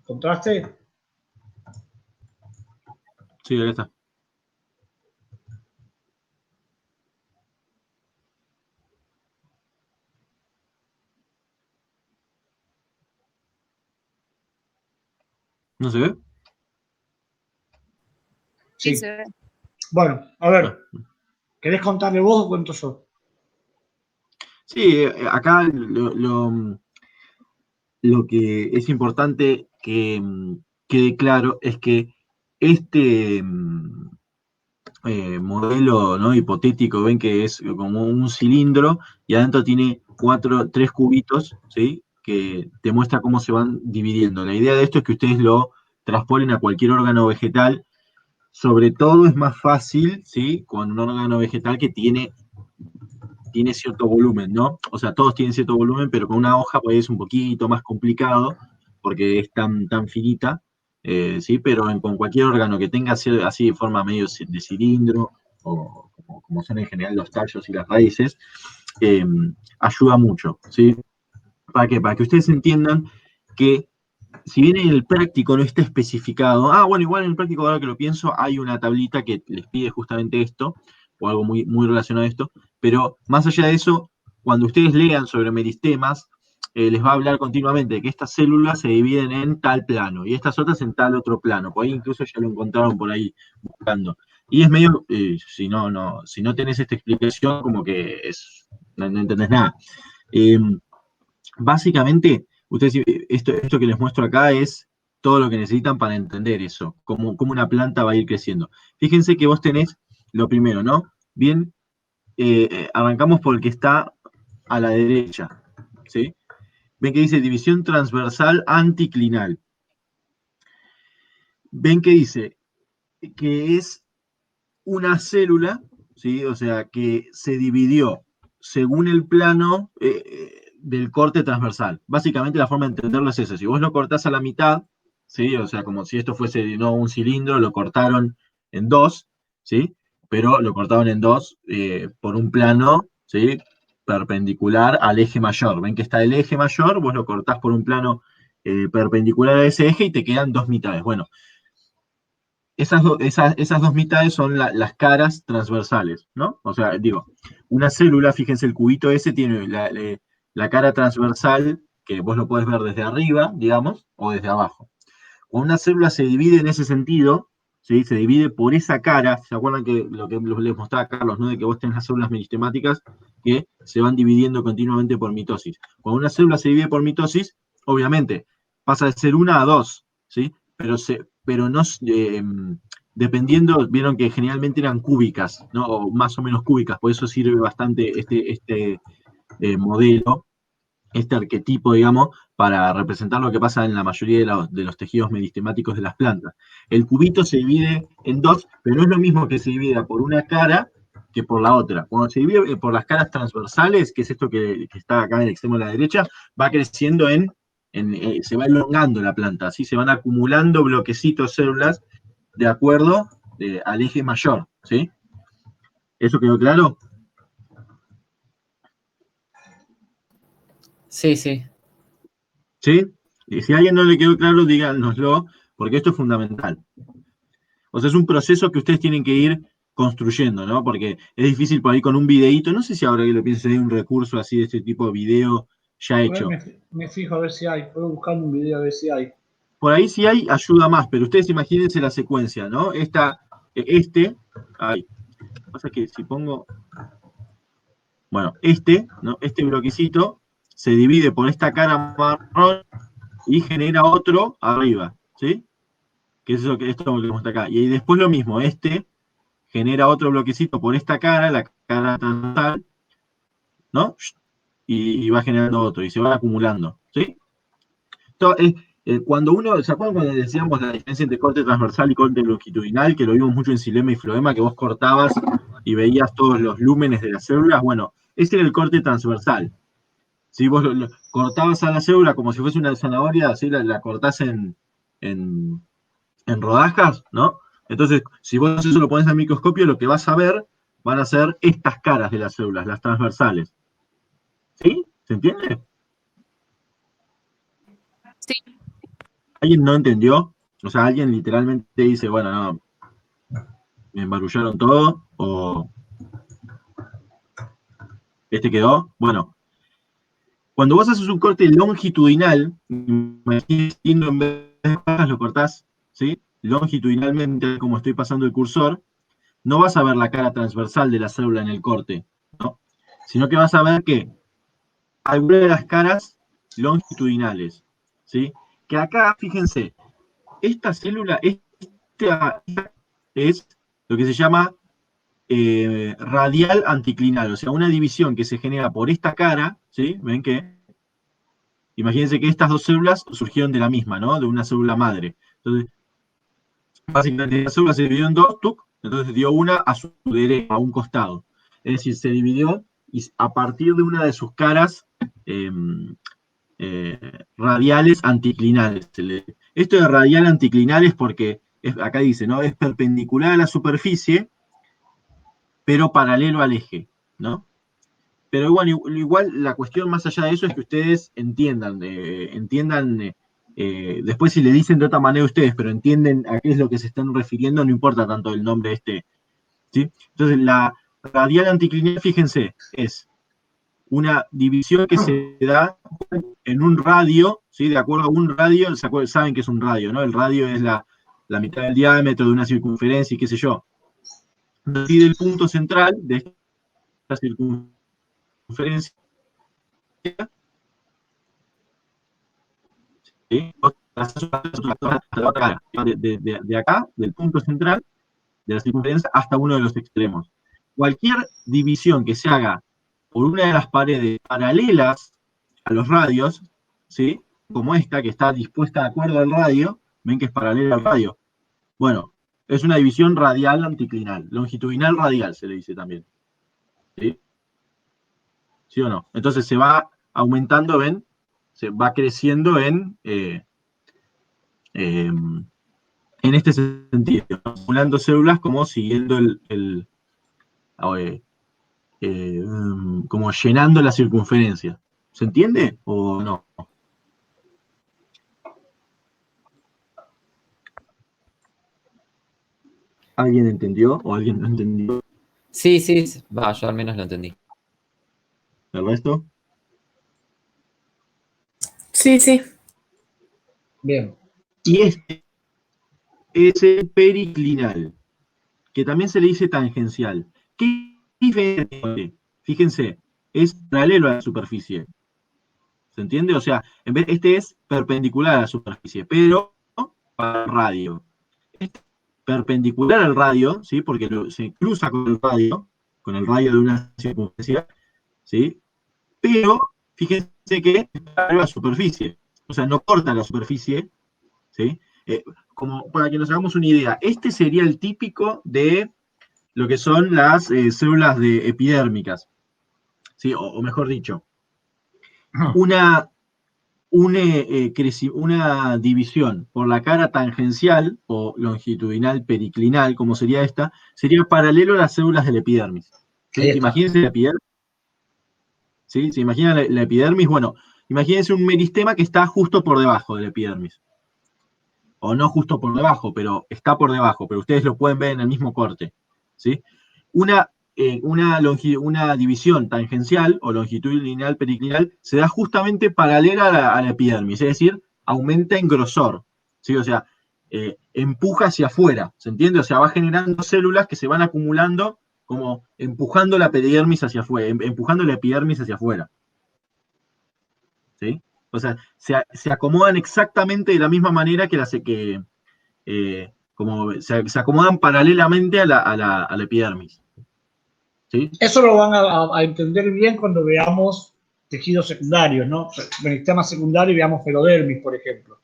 Speaker 1: ¿Encontraste?
Speaker 4: Sí, ahí está. ¿No se ve?
Speaker 1: Sí.
Speaker 3: se ve.
Speaker 1: Bueno, a ver.
Speaker 4: Ah.
Speaker 1: ¿Querés contarle vos o cuento yo?
Speaker 4: Sí, acá lo que es importante que quede claro es que este modelo, ¿no?, hipotético, ven que es como un cilindro y adentro tiene tres cubitos, ¿sí?, que te muestra cómo se van dividiendo. La idea de esto es que ustedes lo traspolen a cualquier órgano vegetal. Sobre todo es más fácil, ¿sí?, con un órgano vegetal que tiene cierto volumen, ¿no? O sea, todos tienen cierto volumen, pero con una hoja pues es un poquito más complicado porque es tan finita, ¿sí? Pero con cualquier órgano que tenga así de forma medio de cilindro, o como son en general los tallos y las raíces, ayuda mucho, ¿sí? ¿Para qué? Para que ustedes entiendan que si bien en el práctico no está especificado, bueno, igual en el práctico, ahora que lo pienso, hay una tablita que les pide justamente esto, o algo muy, muy relacionado a esto, pero más allá de eso, cuando ustedes lean sobre meristemas, les va a hablar continuamente de que estas células se dividen en tal plano y estas otras en tal otro plano. Por ahí incluso ya lo encontraron por ahí buscando. Y es medio, si no tenés esta explicación, como que no entendés nada. Básicamente, ustedes, esto que les muestro acá es todo lo que necesitan para entender eso, cómo una planta va a ir creciendo. Fíjense que vos tenés lo primero, ¿no? Bien, arrancamos por el que está a la derecha, ¿sí? Ven que dice división transversal anticlinal. Ven que dice que es una célula, ¿sí? O sea, que se dividió según el plano del corte transversal. Básicamente la forma de entenderlo es esa. Si vos lo cortás a la mitad, ¿sí? O sea, como si esto fuese no un cilindro, lo cortaron en dos, ¿sí? Pero lo cortaron en dos por un plano, ¿sí? Perpendicular al eje mayor. Ven que está el eje mayor, vos lo cortás por un plano perpendicular a ese eje y te quedan dos mitades. Bueno, esas dos mitades son las caras transversales, ¿no? O sea, digo, una célula, fíjense, el cubito ese tiene la cara transversal, que vos lo podés ver desde arriba, digamos, o desde abajo. Cuando una célula se divide en ese sentido, ¿sí? Se divide por esa cara. ¿Se acuerdan que lo que les mostraba Carlos, ¿no? De que vos tenés las células meristemáticas que se van dividiendo continuamente por mitosis? Cuando una célula se divide por mitosis, obviamente, pasa de ser una a dos, ¿sí? Pero no, dependiendo, vieron que generalmente eran cúbicas, ¿no? O más o menos cúbicas, por eso sirve bastante este modelo, este arquetipo, digamos, para representar lo que pasa en la mayoría de los tejidos meristemáticos de las plantas. El cubito se divide en dos, pero no es lo mismo que se divida por una cara que por la otra. Cuando se divide por las caras transversales, que es esto que está acá en el extremo de la derecha, va creciendo se va elongando la planta, ¿sí? Se van acumulando bloquecitos, células, de acuerdo al eje mayor, ¿sí? ¿Eso quedó claro?
Speaker 2: Sí, sí.
Speaker 4: ¿Sí? Y si a alguien no le quedó claro, díganoslo, porque esto es fundamental. O sea, es un proceso que ustedes tienen que ir construyendo, ¿no? Porque es difícil por ahí con un videíto, no sé si ahora que lo pienso hay un recurso así de este tipo de video ya
Speaker 1: A ver,
Speaker 4: hecho.
Speaker 1: me fijo a ver si hay. Puedo buscar un video a ver si hay.
Speaker 4: Por ahí sí hay, ayuda más, pero ustedes imagínense la secuencia, ¿no? Ahí. Pasa que si pongo, bueno, ¿no? Este bloquecito se divide por esta cara marrón y genera otro arriba, ¿sí? Que es eso que esto que muestra acá. Y después lo mismo, genera otro bloquecito por esta cara, la cara transversal, ¿no? Y va generando otro, y se va acumulando, ¿sí? Cuando ¿se acuerdan cuando decíamos la diferencia entre corte transversal y corte longitudinal, que lo vimos mucho en xilema y floema, que vos cortabas y veías todos los lúmenes de las células? Bueno, ese era el corte transversal. Si vos cortabas a la célula como si fuese una zanahoria, así la cortás en rodajas, ¿no? Entonces, si vos eso lo pones al microscopio, lo que vas a ver van a ser estas caras de las células, las transversales. ¿Sí? ¿Se entiende?
Speaker 5: Sí.
Speaker 4: ¿Alguien no entendió? O sea, alguien literalmente dice, bueno, no, me embarullaron todo, o este quedó. Bueno, cuando vos haces un corte longitudinal, imagínate, en vez de hojas lo cortás, ¿sí? Longitudinalmente, como estoy pasando el cursor, no vas a ver la cara transversal de la célula en el corte, ¿no? Sino que vas a ver que algunas de las caras longitudinales, ¿sí? Que acá, fíjense, esta célula, esta es lo que se llama radial anticlinal, o sea, una división que se genera por esta cara, ¿sí? Ven que, imagínense que estas dos células surgieron de la misma, ¿no? De una célula madre. Entonces, básicamente la célula se dividió en dos, entonces dio una a su derecha, a un costado. Es decir, se dividió y a partir de una de sus caras radiales anticlinales. Esto de radial anticlinal es porque, acá dice, ¿no? Es perpendicular a la superficie, pero paralelo al eje, ¿no? pero bueno, igual la cuestión más allá de eso es que ustedes entiendan, después si le dicen de otra manera ustedes, pero entienden a qué es lo que se están refiriendo, no importa tanto el nombre este, ¿sí? Entonces, la radial anticlinal, fíjense, es una división que se da en un radio, ¿sí? De acuerdo a un radio, saben que es un radio, ¿no? El radio es la mitad del diámetro de una circunferencia y qué sé yo. Y del punto central de esta circunferencia, ¿sí? De acá, del punto central de la circunferencia, hasta uno de los extremos. Cualquier división que se haga por una de las paredes paralelas a los radios, ¿sí? Como esta, que está dispuesta de acuerdo al radio, ven que es paralela al radio. Bueno, es una división radial anticlinal, longitudinal radial se le dice también. ¿Sí? ¿Sí o no? Entonces se va aumentando, ven, se va creciendo en este sentido, acumulando células como siguiendo como llenando la circunferencia. ¿Se entiende o no? ¿Alguien entendió o alguien no entendió?
Speaker 2: Sí, va, yo al menos lo entendí.
Speaker 4: ¿El resto?
Speaker 5: Sí, sí.
Speaker 1: Bien.
Speaker 4: Y este es el periclinal, que también se le dice tangencial. ¿Qué diferencia tiene? Fíjense, es paralelo a la superficie. ¿Se entiende? O sea, este es perpendicular a la superficie, pero para el radio. Este es perpendicular al radio, ¿sí? Porque se cruza con el radio de una circunferencia, ¿sí? Pero fíjense que es paralelo a la superficie. O sea, no corta la superficie, ¿sí? Como para que nos hagamos una idea, este sería el típico de lo que son las células epidérmicas, ¿sí? O mejor dicho, una división por la cara tangencial o longitudinal periclinal, como sería esta, sería paralelo a las células del epidermis. ¿Sí? Imagínense la epidermis. ¿Sí? ¿Se imaginan la epidermis? Bueno, imagínense un meristema que está justo por debajo del epidermis. O no justo por debajo, pero está por debajo, pero ustedes lo pueden ver en el mismo corte. ¿Sí? Una división tangencial o longitudinal periclinal se da justamente paralela a la epidermis, es decir, aumenta en grosor, ¿sí? O sea, empuja hacia afuera, ¿se entiende? O sea, va generando células que se van acumulando como empujando la epidermis hacia afuera, empujando la epidermis hacia afuera. ¿Sí? O sea, se acomodan exactamente de la misma manera que como se acomodan paralelamente a la epidermis. ¿Sí?
Speaker 1: Eso lo van a entender bien cuando veamos tejidos secundarios, ¿no? Meristema secundario y veamos felodermis, por ejemplo.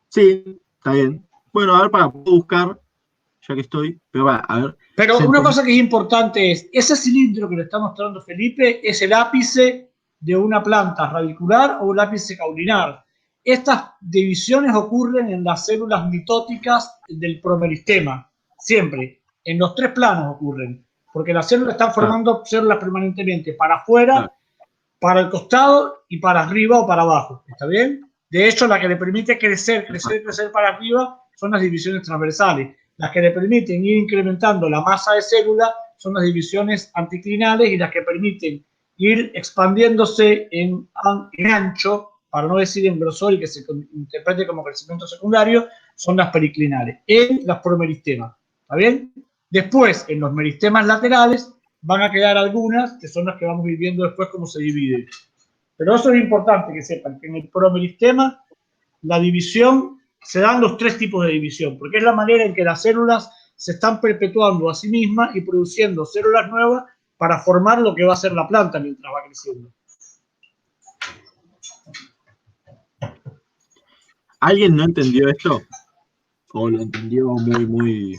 Speaker 4: Sí, está bien. Bueno, a ver, puedo buscar, ya que estoy, pero va, a ver.
Speaker 1: Pero una cosa que es importante es, ese cilindro que le está mostrando Felipe es el ápice de una planta radicular o el ápice caulinar. Estas divisiones ocurren en las células mitóticas del promeristema, siempre. En los tres planos ocurren, porque las células están formando células permanentemente para afuera, para el costado y para arriba o para abajo. ¿Está bien? De hecho, la que le permite crecer para arriba son las divisiones transversales. Las que le permiten ir incrementando la masa de célula son las divisiones anticlinales y las que permiten ir expandiéndose en ancho, para no decir en grosor y que se interprete como crecimiento secundario, son las periclinales, en los promeristemas. ¿Está bien? Después, en los meristemas laterales, van a quedar algunas, que son las que vamos a ir viendo después cómo se dividen. Pero eso es importante que sepan, que en el promeristema, la división, se dan los tres tipos de división, porque es la manera en que las células se están perpetuando a sí mismas y produciendo células nuevas para formar lo que va a ser la planta mientras va creciendo.
Speaker 4: ¿Alguien no entendió esto? ¿O lo entendió muy...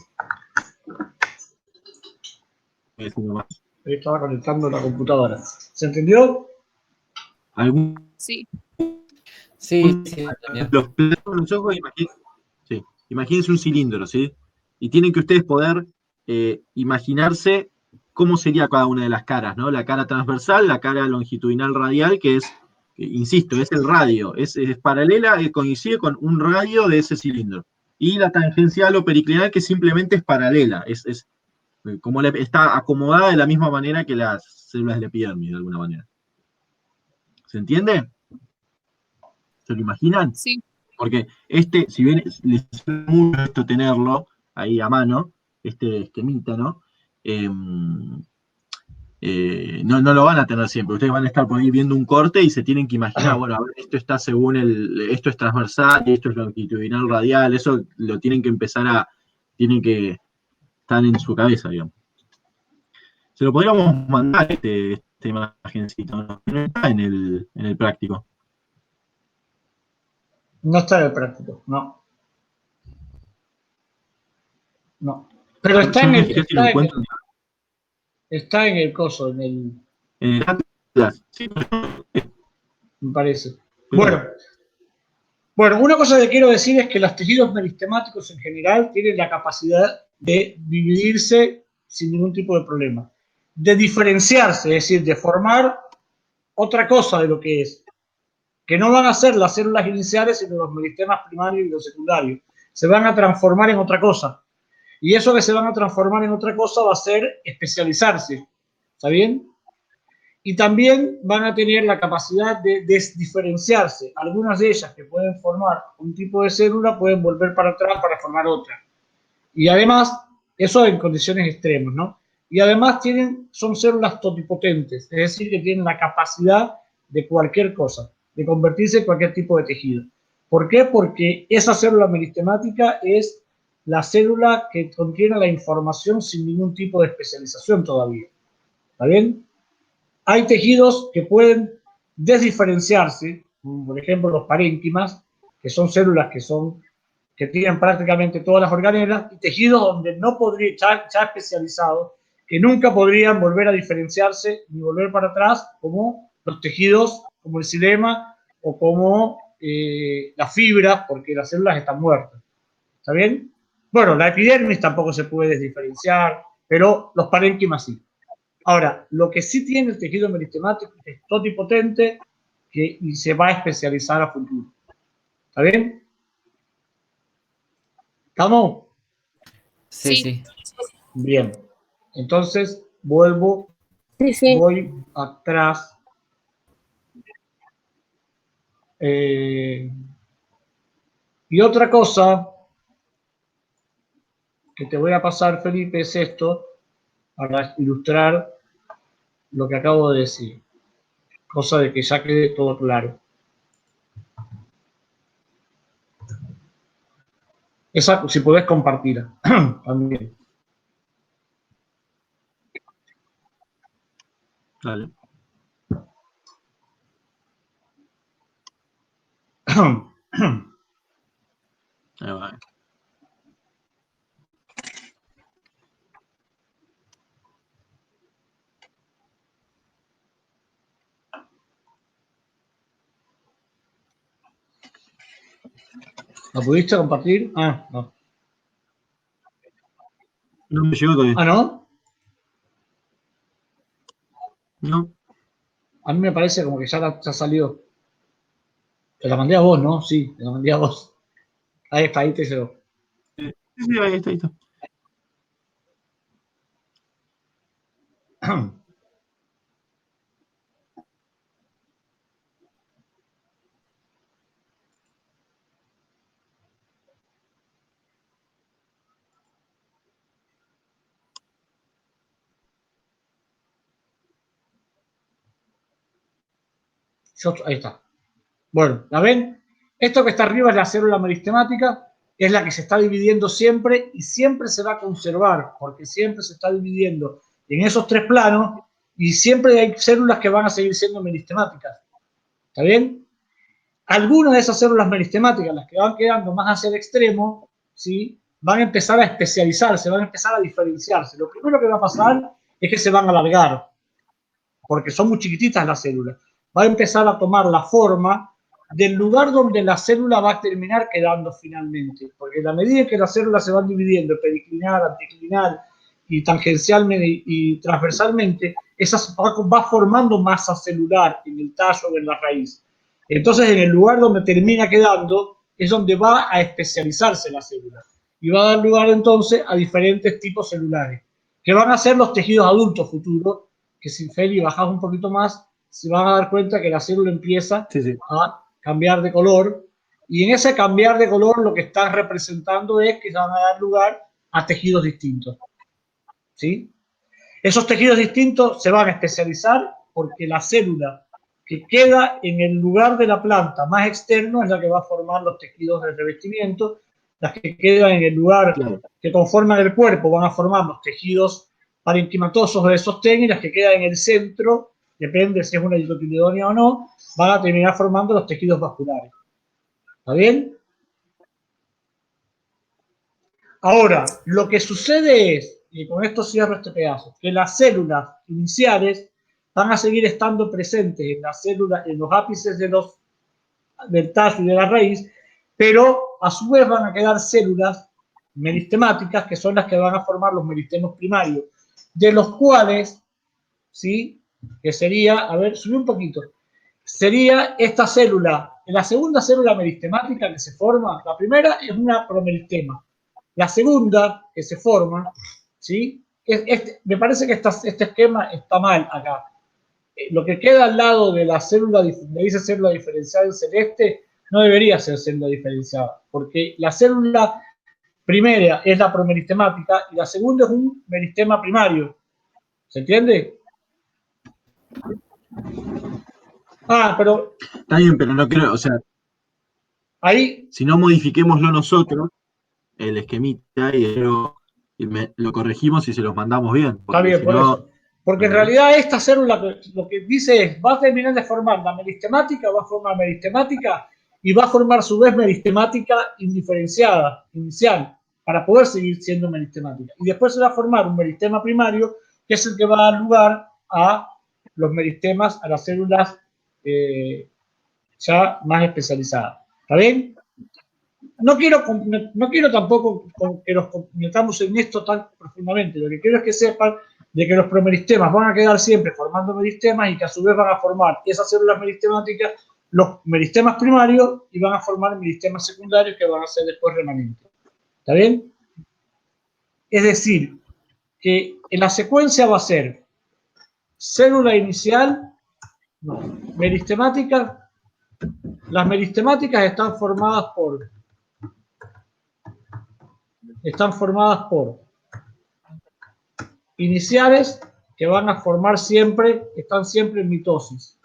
Speaker 1: Estaba conectando la computadora. ¿Se entendió?
Speaker 3: Sí.
Speaker 2: Sí.
Speaker 4: Los planos de los ojos, imagínense un cilindro, ¿sí? Y tienen que ustedes poder imaginarse cómo sería cada una de las caras, ¿no? La cara transversal, la cara longitudinal radial, que es, insisto, es el radio, es paralela, coincide con un radio de ese cilindro. Y la tangencial o periclinal, que simplemente es paralela, es como está acomodada de la misma manera que las células del epidermis, de alguna manera. ¿Se entiende? ¿Se lo imaginan?
Speaker 6: Sí.
Speaker 4: Porque si bien les sirve mucho esto tenerlo ahí a mano, este esquemita, ¿no? No lo van a tener siempre. Ustedes van a estar por ahí viendo un corte y se tienen que imaginar, bueno, a ver, esto está según esto es transversal y esto es longitudinal radial, eso lo tienen que tienen que estar en su cabeza, digamos. Se lo podríamos mandar este imagencito, ¿no? No está en el práctico.
Speaker 1: No está en el práctico, no. No. Pero está en el. Está en el coso, en el.
Speaker 4: Sí,
Speaker 1: Me parece. Bueno, una cosa que quiero decir es que los tejidos meristemáticos en general tienen la capacidad de dividirse sin ningún tipo de problema. De diferenciarse, es decir, de formar otra cosa de lo que es. Que no van a ser las células iniciales, sino los meristemas primarios y los secundarios. Se van a transformar en otra cosa. Y eso que se van a transformar en otra cosa va a ser especializarse. ¿Está bien? Y también van a tener la capacidad de desdiferenciarse. Algunas de ellas que pueden formar un tipo de célula pueden volver para atrás para formar otra. Y además, eso en condiciones extremas, ¿no? Y además son células totipotentes, es decir, que tienen la capacidad de cualquier cosa, de convertirse en cualquier tipo de tejido. ¿Por qué? Porque esa célula meristemática es la célula que contiene la información sin ningún tipo de especialización todavía. ¿Está bien? Hay tejidos que pueden desdiferenciarse, por ejemplo los parénquimas, que son células que tienen prácticamente todas las organelas, y tejidos donde no podría, ya especializados, que nunca podrían volver a diferenciarse ni volver para atrás, como los tejidos, como el xilema o como las fibras, porque las células están muertas. ¿Está bien? Bueno, la epidermis tampoco se puede desdiferenciar, pero los parénquimas sí. Ahora, lo que sí tiene el tejido meristemático es totipotente y se va a especializar a futuro. ¿Está bien? ¿Estamos?
Speaker 2: Sí.
Speaker 1: Bien. Entonces, vuelvo.
Speaker 6: Sí.
Speaker 1: Voy atrás. Y otra cosa que te voy a pasar, Felipe, es esto, para ilustrar lo que acabo de decir. Cosa de que ya quede todo claro. Esa, si podés compartirla también.
Speaker 4: Dale. Ahí va.
Speaker 1: ¿La pudiste compartir? Ah, no.
Speaker 4: No me llegó todavía.
Speaker 1: ¿Ah, no?
Speaker 4: No.
Speaker 1: A mí me parece como que ya salió. Te la mandé a vos, ¿no? Sí, te la mandé a vos. Ahí está, ahí te llegó.
Speaker 4: Sí, ahí está.
Speaker 1: Ahí está. Bueno, ¿la ven? Esto que está arriba es la célula meristemática, es la que se está dividiendo siempre y siempre se va a conservar, porque siempre se está dividiendo en esos tres planos y siempre hay células que van a seguir siendo meristemáticas. ¿Está bien? Algunas de esas células meristemáticas, las que van quedando más hacia el extremo, ¿sí?, van a empezar a especializarse, van a empezar a diferenciarse. Lo primero que va a pasar es que se van a alargar, porque son muy chiquititas las células. Va a empezar a tomar la forma del lugar donde la célula va a terminar quedando finalmente. Porque a medida que las células se van dividiendo, periclinal, anticlinal, y tangencialmente y transversalmente, va formando masa celular en el tallo o en la raíz. Entonces, en el lugar donde termina quedando es donde va a especializarse la célula y va a dar lugar entonces a diferentes tipos celulares, que van a ser los tejidos adultos futuros, que si Feli bajas un poquito más, se van a dar cuenta que la célula empieza a cambiar de color, y en ese cambiar de color lo que están representando es que van a dar lugar a tejidos distintos. ¿Sí? Esos tejidos distintos se van a especializar porque la célula que queda en el lugar de la planta más externo es la que va a formar los tejidos del revestimiento. Las que quedan en el lugar que conforman el cuerpo van a formar los tejidos parenquimatosos de sostén, y las que quedan en el centro, depende si es una dicotiledónea o no, van a terminar formando los tejidos vasculares. ¿Está bien? Ahora, lo que sucede es, y con esto cierro este pedazo, que las células iniciales van a seguir estando presentes en las células, en los ápices del tallo y de la raíz, pero a su vez van a quedar células meristemáticas, que son las que van a formar los meristemos primarios, de los cuales, ¿sí? Que sería, a ver, subí un poquito, sería esta célula, la segunda célula meristemática que se forma, la primera es una promeristema, la segunda que se forma, ¿sí? Me parece que este esquema está mal acá. Lo que queda al lado de la célula, me dice célula diferenciada en celeste, no debería ser célula diferenciada, porque la célula primera es la promeristemática y la segunda es un meristema primario. ¿Se entiende? Pero...
Speaker 4: Está bien, pero no quiero, o sea,
Speaker 1: ahí...
Speaker 4: si no modifiquémoslo nosotros, el esquemita, y lo corregimos y se los mandamos bien.
Speaker 1: Está bien,
Speaker 4: si
Speaker 1: por
Speaker 4: no,
Speaker 1: eso. Porque en realidad esta célula lo que dice es, va a terminar de formar la meristemática, va a formar meristemática y va a formar a su vez meristemática indiferenciada, inicial, para poder seguir siendo meristemática. Y después se va a formar un meristema primario, que es el que va a dar lugar a los meristemas, a las células ya más especializadas. ¿Está bien? No quiero tampoco que nos metamos en esto tan profundamente. Lo que quiero es que sepan de que los promeristemas van a quedar siempre formando meristemas y que a su vez van a formar esas células meristemáticas los meristemas primarios y van a formar meristemas secundarios que van a ser después remanentes. ¿Está bien? Es decir, que en la secuencia va a ser célula inicial, no, meristemática. Las meristemáticas están formadas por iniciales que van a formar siempre, están siempre en mitosis.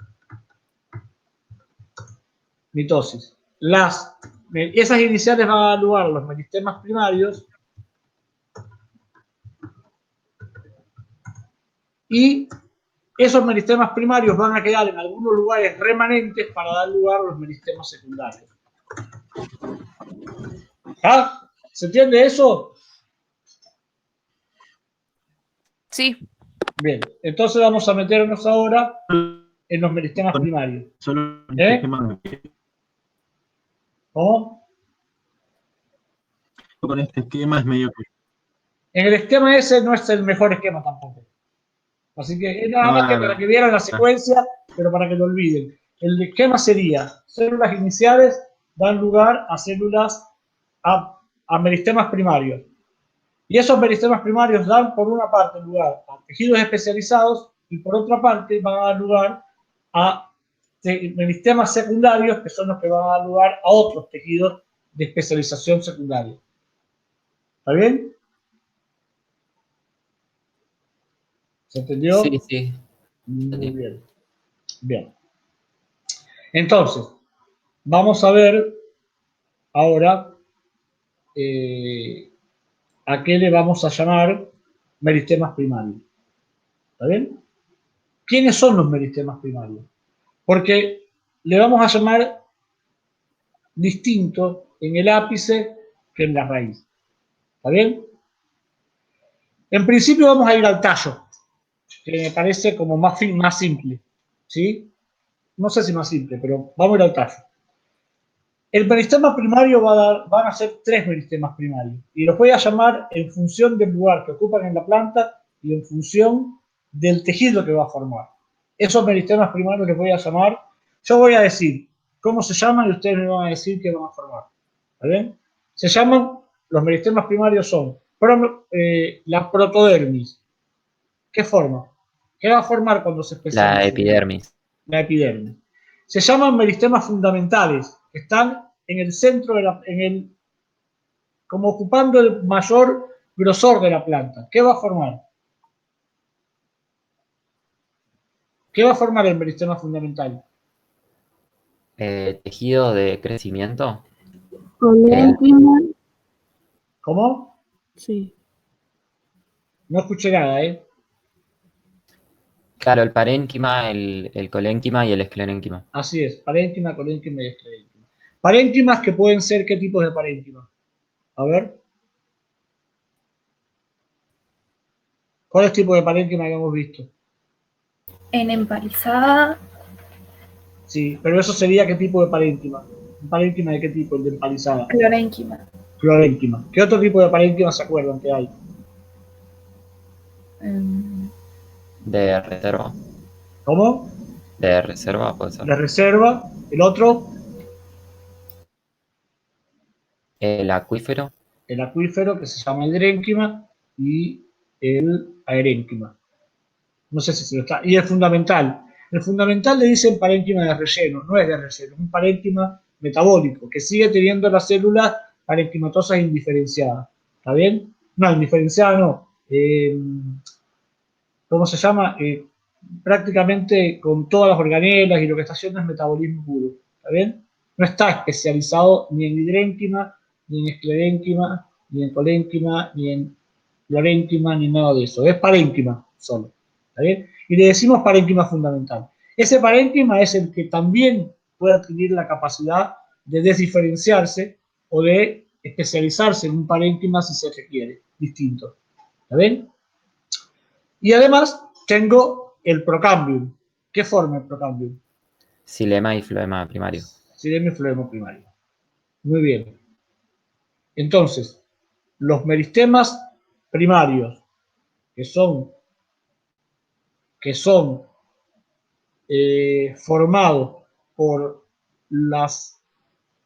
Speaker 1: Esas iniciales van a dar lugar a los meristemas primarios y esos meristemas primarios van a quedar en algunos lugares remanentes para dar lugar a los meristemas secundarios. ¿Ah? ¿Se entiende eso?
Speaker 6: Sí.
Speaker 1: Bien, entonces vamos a meternos ahora en los meristemas primarios. ¿Cómo?
Speaker 4: Con este esquema es medio...
Speaker 1: En el esquema ese no es el mejor esquema tampoco. Así que es nada más que para que vieran la secuencia, pero para que lo olviden. El esquema sería, células iniciales dan lugar a células, a meristemas primarios. Y esos meristemas primarios dan por una parte lugar a tejidos especializados y por otra parte van a dar lugar a meristemas secundarios, que son los que van a dar lugar a otros tejidos de especialización secundaria. ¿Está bien? ¿Se entendió?
Speaker 2: Sí, sí.
Speaker 1: Muy bien. Bien. Entonces, vamos a ver ahora a qué le vamos a llamar meristemas primarios. ¿Está bien? ¿Quiénes son los meristemas primarios? Porque le vamos a llamar distinto en el ápice que en la raíz. ¿Está bien? En principio vamos a ir al tallo, que me parece como más simple. ¿Sí? No sé si más simple, pero vamos a ir al tallo. El meristema primario van a ser 3 meristemas primarios y los voy a llamar en función del lugar que ocupan en la planta y en función del tejido que va a formar. Esos meristemas primarios les voy a llamar, yo voy a decir cómo se llaman y ustedes me van a decir qué van a formar. ¿Está bien? Se llaman, los meristemas primarios son la protodermis. ¿Qué forma? ¿Qué va a formar cuando se especialice?
Speaker 2: La epidermis.
Speaker 1: La epidermis. Se llaman meristemas fundamentales, que están en el centro como ocupando el mayor grosor de la planta. ¿Qué va a formar? ¿Qué va a formar el meristema fundamental?
Speaker 2: Tejido de crecimiento.
Speaker 6: Colénquima.
Speaker 1: ¿Cómo?
Speaker 6: Sí.
Speaker 1: No escuché nada, ¿eh?
Speaker 2: Claro, el parénquima, el colénquima y el esclerénquima.
Speaker 1: Así es, parénquima, colénquima y esclerénquima. Parénquimas que pueden ser, ¿qué tipos de parénquima? A ver. ¿Cuál es el tipo de parénquima que hemos visto?
Speaker 3: En empalizada,
Speaker 1: Sí, pero eso sería ¿qué tipo de parénquima? ¿Un parénquima de qué tipo? El de empalizada.
Speaker 3: clorénquima.
Speaker 1: Clorénquima. ¿Qué otro tipo de parénquima se acuerdan que hay?
Speaker 2: De reserva.
Speaker 1: ¿Cómo?
Speaker 2: De reserva puede ser.
Speaker 1: De reserva. El otro,
Speaker 2: El acuífero.
Speaker 1: el acuífero, que se llama hidrénquima, y el aerénquima. No sé si se lo está. Y el fundamental. El fundamental le dicen parénquima de relleno, no es de relleno, es un parénquima metabólico, que sigue teniendo las células parenquimatosas indiferenciadas. ¿Está bien? No, indiferenciadas no. ¿Cómo se llama? Prácticamente con todas las organelas y lo que está haciendo es metabolismo puro. ¿Está bien? No está especializado ni en hidrénquima, ni en esclerénquima, ni en colénquima, ni en clorénquima, ni nada de eso. Es parénquima solo. ¿Está bien? Y le decimos parénquima fundamental. Ese parénquima es el que también puede adquirir la capacidad de desdiferenciarse o de especializarse en un parénquima si se requiere, distinto. ¿Está bien? Y además tengo el procambium. ¿Qué forma el procambium?
Speaker 2: Xilema y floema primario.
Speaker 1: Xilema y floema primario. Muy bien. Entonces, los meristemas primarios, que son formados por las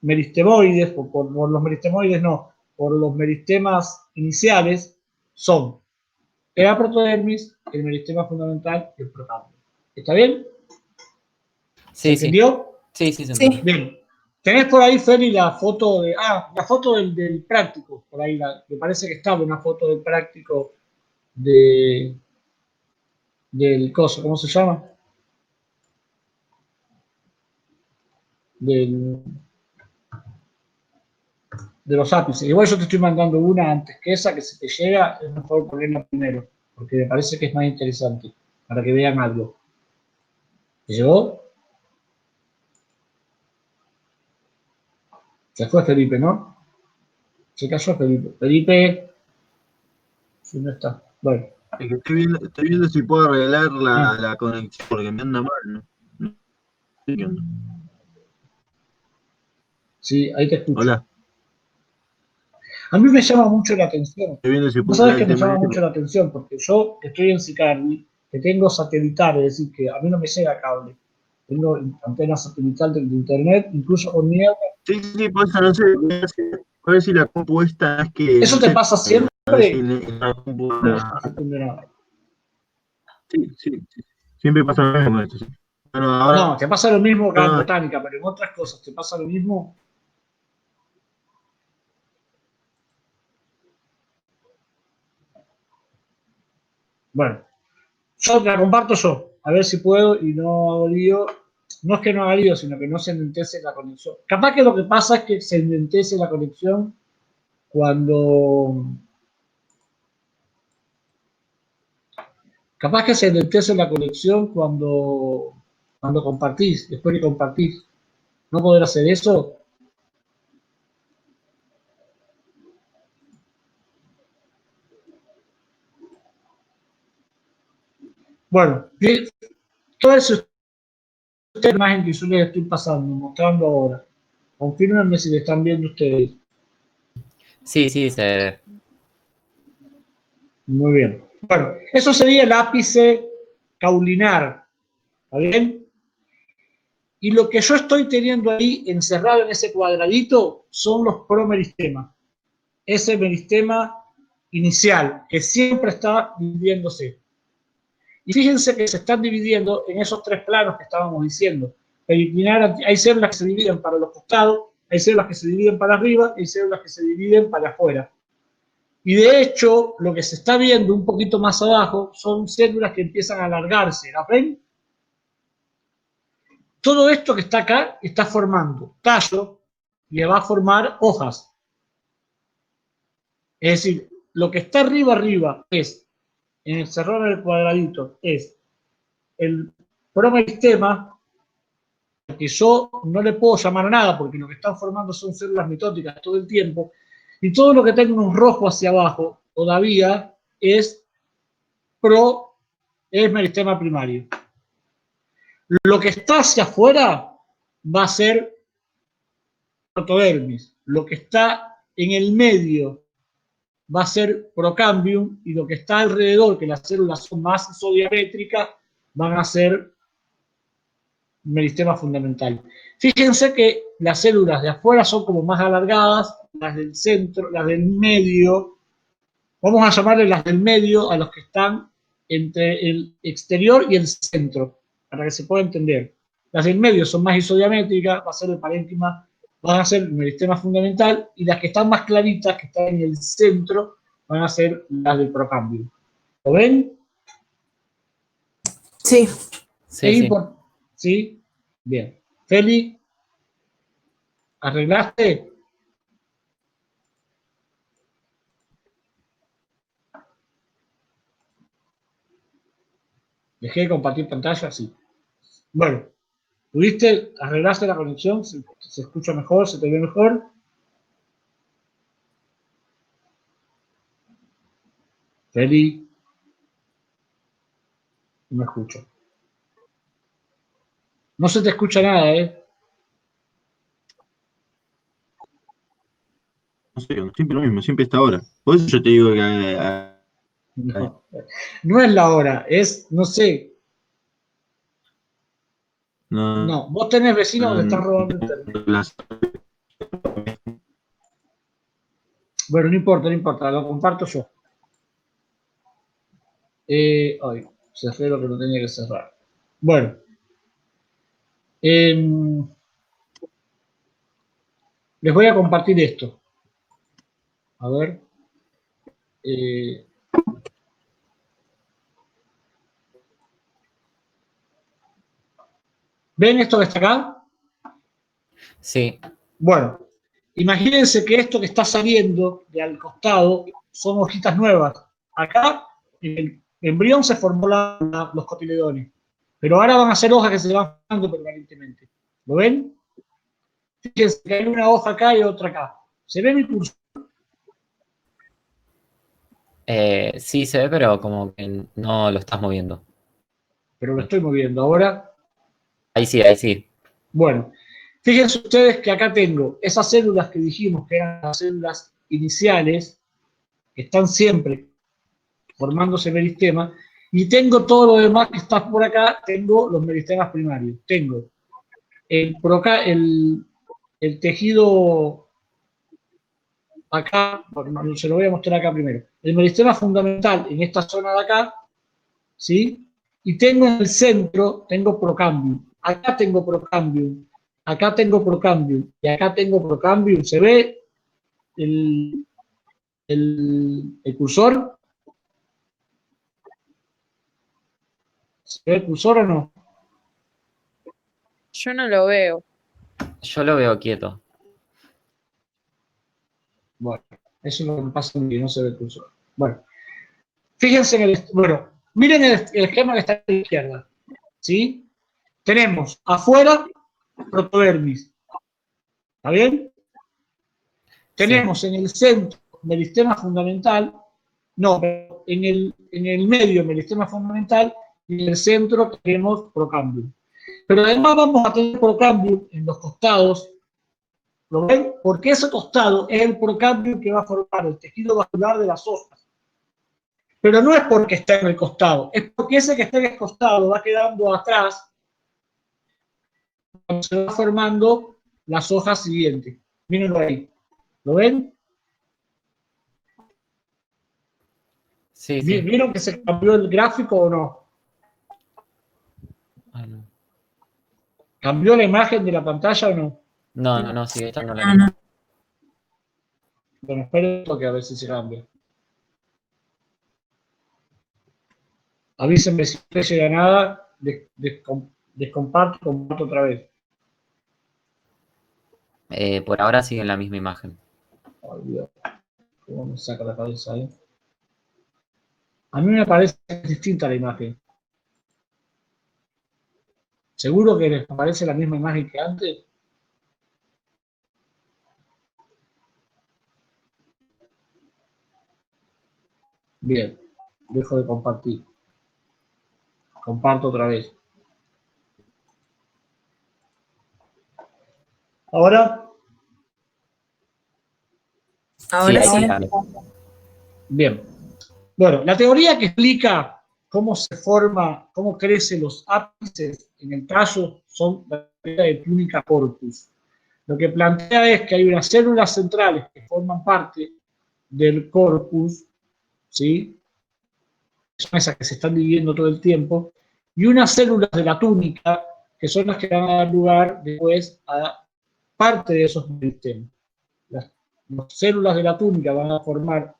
Speaker 1: meristemoides, por los meristemoides no, por los meristemas iniciales, son la protodermis, el meristema fundamental y el procambium. ¿Está bien? ¿Se
Speaker 2: Sí, sí.
Speaker 1: entendió?
Speaker 2: Sí, se
Speaker 5: Sí.
Speaker 2: entendió.
Speaker 1: Bien. Tenés por ahí, Feli, la foto de. La foto del práctico. Por ahí, me parece que estaba una foto del práctico del coso, ¿cómo se llama? De los ápices. Igual yo te estoy mandando una antes que esa, que si te llega, es mejor ponerla primero, porque me parece que es más interesante, para que vean algo. ¿Te llegó? Se fue Felipe, ¿no? Se cayó Felipe. Felipe. Si no está. Bueno.
Speaker 4: Es que estoy viendo si puedo arreglar la conexión porque me anda mal, ¿no? No sé qué onda.
Speaker 1: Sí, ahí te escucho.
Speaker 4: Hola,
Speaker 1: A mí me llama mucho la atención.
Speaker 4: estoy viendo si
Speaker 1: Vos
Speaker 4: puedo
Speaker 1: sabés
Speaker 4: arreglar
Speaker 1: que
Speaker 4: el
Speaker 1: me
Speaker 4: tema
Speaker 1: llama
Speaker 4: este.
Speaker 1: mucho la atención, porque yo estoy en Sicardi, que tengo satelital, es decir, que a mí no me llega cable. Tengo antena satelital de internet, incluso con niebla.
Speaker 4: Sí, por eso no sé, a ver si la compu esta es que,
Speaker 1: ¿Eso
Speaker 4: no
Speaker 1: te
Speaker 4: sé,
Speaker 1: pasa
Speaker 4: a ver si
Speaker 1: siempre?
Speaker 4: en la compu
Speaker 1: No se entiende nada.
Speaker 4: sí, siempre pasa lo mismo con esto, sí. Bueno,
Speaker 1: No,
Speaker 4: ahora
Speaker 1: te pasa lo mismo acá en
Speaker 4: no,
Speaker 1: botánica, pero en otras cosas te pasa lo mismo. Bueno, yo la comparto yo, a ver si puedo y no hago lío. No es que no haga lío, sino que no se enlentece la conexión. Capaz que lo que pasa es que se enlentece la conexión cuando. Capaz que se enlentece la conexión cuando compartís, después de compartís. ¿No poder hacer eso? Bueno, toda esa imagen que yo les estoy pasando, mostrando ahora, Confírmenme si lo están viendo ustedes.
Speaker 2: Sí, sí, se ve.
Speaker 1: Muy bien. Bueno, eso sería el ápice caulinar. ¿Está bien? Y lo que yo estoy teniendo ahí encerrado en ese cuadradito son los promeristemas. Ese meristema inicial, que siempre está dividiéndose. Y fíjense que se están dividiendo en esos tres planos que estábamos diciendo. Hay células que se dividen para los costados, hay células que se dividen para arriba, hay células que se dividen para afuera. Y de hecho, lo que se está viendo un poquito más abajo son células que empiezan a alargarse. ¿La ven? Todo esto que está acá está formando tallo y le va a formar hojas. Es decir, lo que está arriba es, encerrado en el cuadradito, es el promeristema, que yo no le puedo llamar a nada porque lo que están formando son células mitóticas todo el tiempo, y todo lo que tenga un rojo hacia abajo todavía es meristema primario. Lo que está hacia afuera va a ser protodermis. Lo que está en el medio va a ser procambium, y lo que está alrededor, que las células son más isodiamétricas, van a ser meristema fundamental. Fíjense que las células de afuera son como más alargadas, las del centro, las del medio, vamos a llamarle las del medio a los que están entre el exterior y el centro, para que se pueda entender. Las del medio son más isodiamétricas, va a ser el parénquima, van a ser el meristema fundamental, y las que están más claritas, que están en el centro, van a ser las del procambio. ¿Lo ven?
Speaker 5: Sí.
Speaker 2: Sí, sí.
Speaker 1: ¿Sí? Bien. Feli, ¿arreglaste? ¿Dejé de compartir pantalla? Sí. Bueno, ¿tuviste? ¿Arreglaste la conexión? ¿Se escucha mejor? ¿Se te ve mejor? Feli, no me escucho. No se te escucha nada, ¿eh?
Speaker 4: No sé, siempre lo mismo, siempre está ahora. Por eso yo te digo que
Speaker 1: No, no es la hora, es, no sé.
Speaker 4: no,
Speaker 1: No, vos tenés vecinos que te están robando internet.
Speaker 4: las-
Speaker 1: Bueno, no importa, lo comparto yo. Ay, cerré lo que no tenía que cerrar. Bueno. Les voy a compartir esto. A ver. ¿Ven esto que está acá?
Speaker 2: Sí,
Speaker 1: Bueno, imagínense que esto que está saliendo de al costado son hojitas nuevas. Acá, en el embrión se formó los cotiledones, pero ahora van a ser hojas que se van formando permanentemente. ¿Lo ven? Fíjense que hay una hoja acá y otra acá. ¿Se ve mi cursor?
Speaker 2: sí se ve, pero como que no lo estás moviendo.
Speaker 1: Pero lo estoy moviendo ahora.
Speaker 2: Ahí sí, ahí sí.
Speaker 1: Bueno, fíjense ustedes que acá tengo esas células que dijimos que eran las células iniciales, que están siempre formándose meristema, y tengo todo lo demás que está por acá, tengo los meristemas primarios. Tengo el tejido acá, bueno, se lo voy a mostrar acá primero. El meristema fundamental en esta zona de acá, ¿sí? Y tengo en el centro, tengo procambium. Acá tengo procambium, acá tengo procambium, y acá tengo procambium. ¿Se ve el cursor? ¿Se ve el cursor o no?
Speaker 7: Yo no lo veo.
Speaker 2: Yo lo veo quieto.
Speaker 1: Bueno, eso es lo que me pasa a mí, no se ve el cursor. Bueno, fíjense en bueno, miren el esquema que está a la izquierda, ¿sí? Tenemos afuera protodermis, ¿está bien? Tenemos en el centro meristema fundamental, no, pero en el medio meristema fundamental, y en el centro tenemos procambium. Pero además vamos a tener procambium en los costados, ¿Lo ven? Porque ese costado es el procambio que va a formar el tejido vascular de las hojas. Pero no es porque está en el costado, es porque ese que está en el costado va quedando atrás cuando se va formando las hojas siguientes. Mírenlo ahí. ¿Lo ven?
Speaker 2: Sí, sí.
Speaker 1: ¿Vieron que se cambió el gráfico o no?
Speaker 2: Ah, no.
Speaker 1: ¿Cambió la imagen de la pantalla o no?
Speaker 2: No, sigue estando la
Speaker 5: No,
Speaker 2: misma.
Speaker 5: no.
Speaker 1: Bueno, espero un toque a ver si se cambia. Avísenme si no llega nada, descomparto y comparto otra vez.
Speaker 2: Por ahora sigue en la misma imagen.
Speaker 1: Ay, Dios, ¿cómo me saca la cabeza ahí? A mí me parece distinta la imagen. ¿Seguro que les aparece la misma imagen que antes? Bien, dejo de compartir. Comparto otra vez. Ahora,
Speaker 5: Ahora
Speaker 2: ahí
Speaker 5: sí.
Speaker 2: cambia.
Speaker 1: bien. Bueno, la teoría que explica cómo se forma, cómo crecen los ápices en el tallo son la teoría de túnica corpus. Lo que plantea es que hay unas células centrales que forman parte del corpus, ¿sí? Son esas que se están dividiendo todo el tiempo, y unas células de la túnica, que son las que van a dar lugar después a parte de esos meristemas. Las células de la túnica van a formar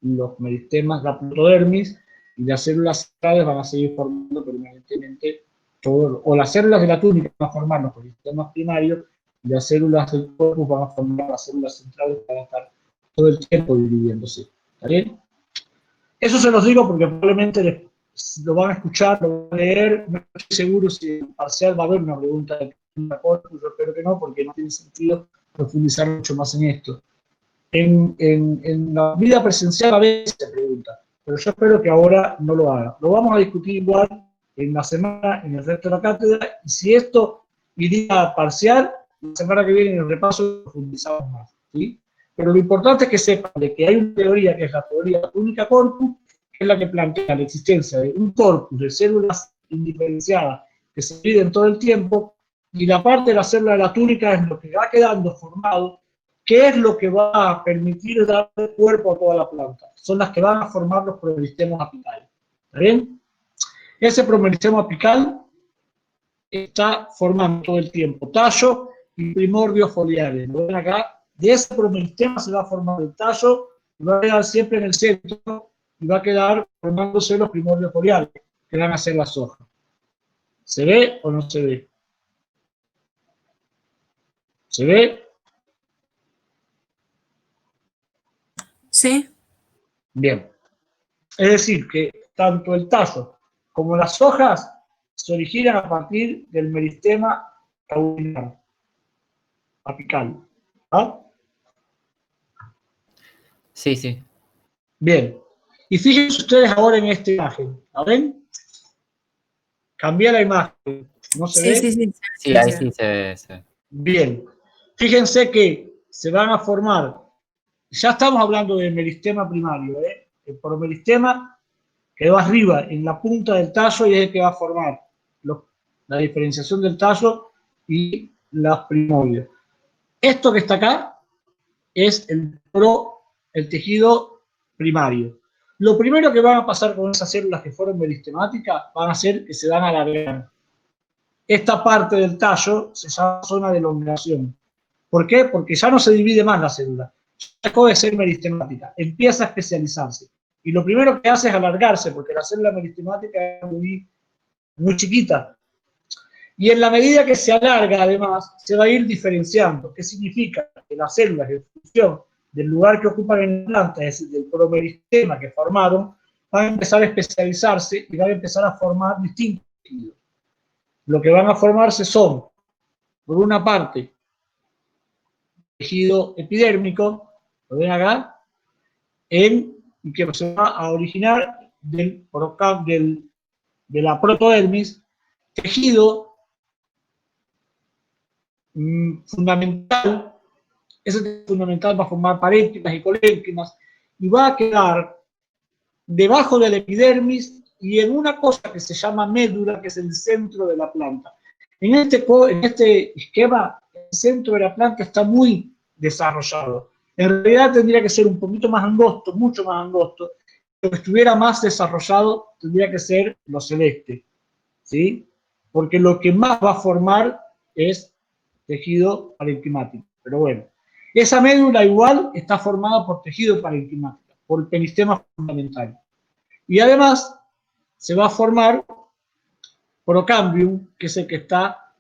Speaker 1: los meristemas, la protodermis, y las células centrales van a seguir formando permanentemente todo, o las células de la túnica van a formar los meristemas primarios, y las células del corpus van a formar las células centrales que van a estar todo el tiempo dividiéndose. ¿Está bien? Eso se los digo porque probablemente lo van a escuchar, lo van a leer. No estoy seguro si en parcial va a haber una pregunta de corpus, yo espero que no, porque no tiene sentido profundizar mucho más en esto. En la vida presencial a veces se pregunta, pero yo espero que ahora no lo haga. Lo vamos a discutir igual en la semana, en el resto de la cátedra, y si esto iría parcial, la semana que viene en el repaso profundizamos más, ¿sí? Pero lo importante es que sepan de que hay una teoría que es la teoría única corpus, que es la que plantea la existencia de un corpus de células indiferenciadas que se dividen todo el tiempo, y la parte de la célula de la túnica es lo que va quedando formado, que es lo que va a permitir dar cuerpo a toda la planta. Son las que van a formar los promeristemas apicales. ¿Está bien? Ese promeristema apical está formando todo el tiempo tallo y primordios foliares. ¿Lo ven acá? De ese promeristema se va a formar el tallo y va a quedar siempre en el centro y va a quedar formándose los primordios foliares, que van a ser las hojas. ¿Se ve o no se ve? ¿Se ve?
Speaker 5: Sí.
Speaker 1: Bien. Es decir, que tanto el tallo como las hojas se originan a partir del meristema caulinar, apical. ¿Ah?
Speaker 2: Sí, sí.
Speaker 1: Bien. Y fíjense ustedes ahora en esta imagen. ¿La ven? Cambia la imagen. ¿No se
Speaker 5: Sí,
Speaker 1: ve?
Speaker 5: sí, sí.
Speaker 2: Sí, ahí sí se ve.
Speaker 1: Bien. Fíjense que se van a formar, ya estamos hablando del meristema primario, el promeristema que va arriba en la punta del tallo y es el que va a formar la diferenciación del tallo y las primordios. Esto que está acá es el tejido primario. Lo primero que van a pasar con esas células que fueron meristemáticas van a ser que se van a alargar. Esta parte del tallo se llama zona de elongación. ¿Por qué? Porque ya no se divide más la célula. Ya dejó de ser meristemática, empieza a especializarse. Y lo primero que hace es alargarse, porque la célula meristemática es muy chiquita. Y en la medida que se alarga, además, se va a ir diferenciando. ¿Qué significa? Que las células, en función del lugar que ocupan en la planta, es decir, del promeristema que formaron, van a empezar a especializarse y van a empezar a formar distintos tejidos. Lo que van a formarse son, por una parte, tejido epidérmico, lo ven acá, que se va a originar de la protodermis, tejido fundamental ese tejido fundamental va a formar parénquimas y colénquimas y va a quedar debajo de la epidermis y en una cosa que se llama médula, que es el centro de la planta. En este esquema, el centro de la planta está muy desarrollado. En realidad tendría que ser un poquito más angosto, mucho más angosto. Lo que estuviera más desarrollado tendría que ser lo celeste, ¿sí? Porque lo que más va a formar es tejido parenquimático. Pero bueno, esa médula igual está formada por tejido parenquimático, por el peristema fundamental. Y además se va a formar procambium, que es el que está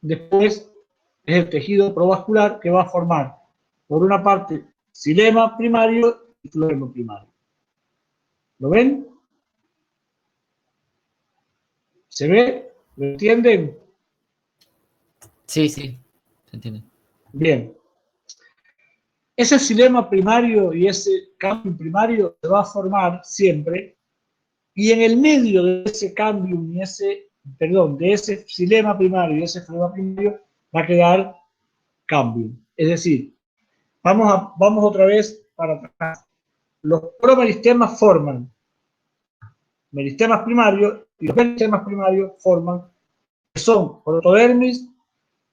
Speaker 1: después, es el tejido provascular que va a formar, por una parte, xilema primario y floema primario. ¿Lo ven? ¿Se ve? ¿Lo entienden?
Speaker 2: Sí, sí, se entiende.
Speaker 1: Bien. Ese xilema primario y ese cambium primario se va a formar siempre, y en el medio de ese cambium y de ese xilema primario y ese floema primario va a quedar cambium. Es decir, vamos otra vez para atrás. Los promeristemas forman meristemas primarios y los meristemas primarios forman, que son protodermis,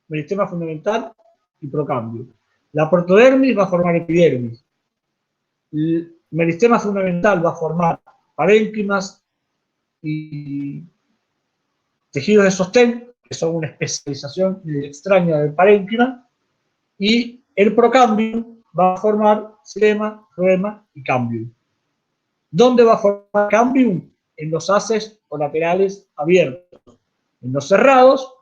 Speaker 1: meristema fundamental y procambio. La protodermis va a formar epidermis. El meristema fundamental va a formar parénquimas y tejidos de sostén, que son una especialización extraña del parénquima, y el procambium va a formar xilema, floema y cambium. ¿Dónde va a formar cambium? En los haces o laterales abiertos. En los cerrados,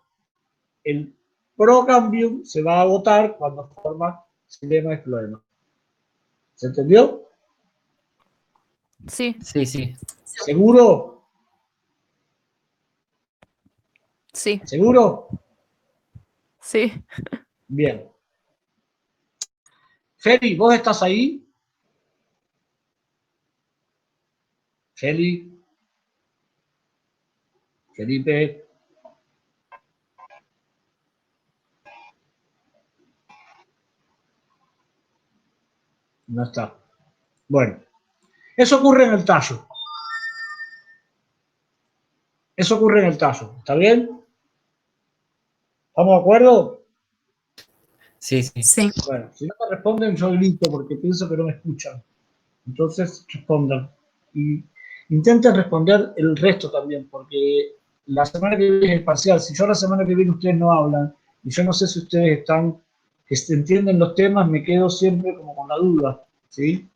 Speaker 1: el procambium se va a agotar cuando forma xilema y floema. ¿Se entendió?
Speaker 7: Sí,
Speaker 2: Sí, sí.
Speaker 1: ¿Seguro?
Speaker 7: sí,
Speaker 1: ¿Seguro?
Speaker 7: sí.
Speaker 1: Bien. Feli, ¿vos estás ahí? Feli. Felipe. No está. Bueno, eso ocurre en el tallo. Eso ocurre en el tallo. ¿Está bien? ¿Estamos de acuerdo?
Speaker 2: Sí, sí.
Speaker 5: Sí.
Speaker 1: Bueno, si no me responden, yo grito porque pienso que no me escuchan. Entonces, respondan. Y intenten responder el resto también, porque la semana que viene es parcial. Si yo la semana que viene ustedes no hablan, y yo no sé si ustedes que se entienden los temas, me quedo siempre como con la duda, ¿sí?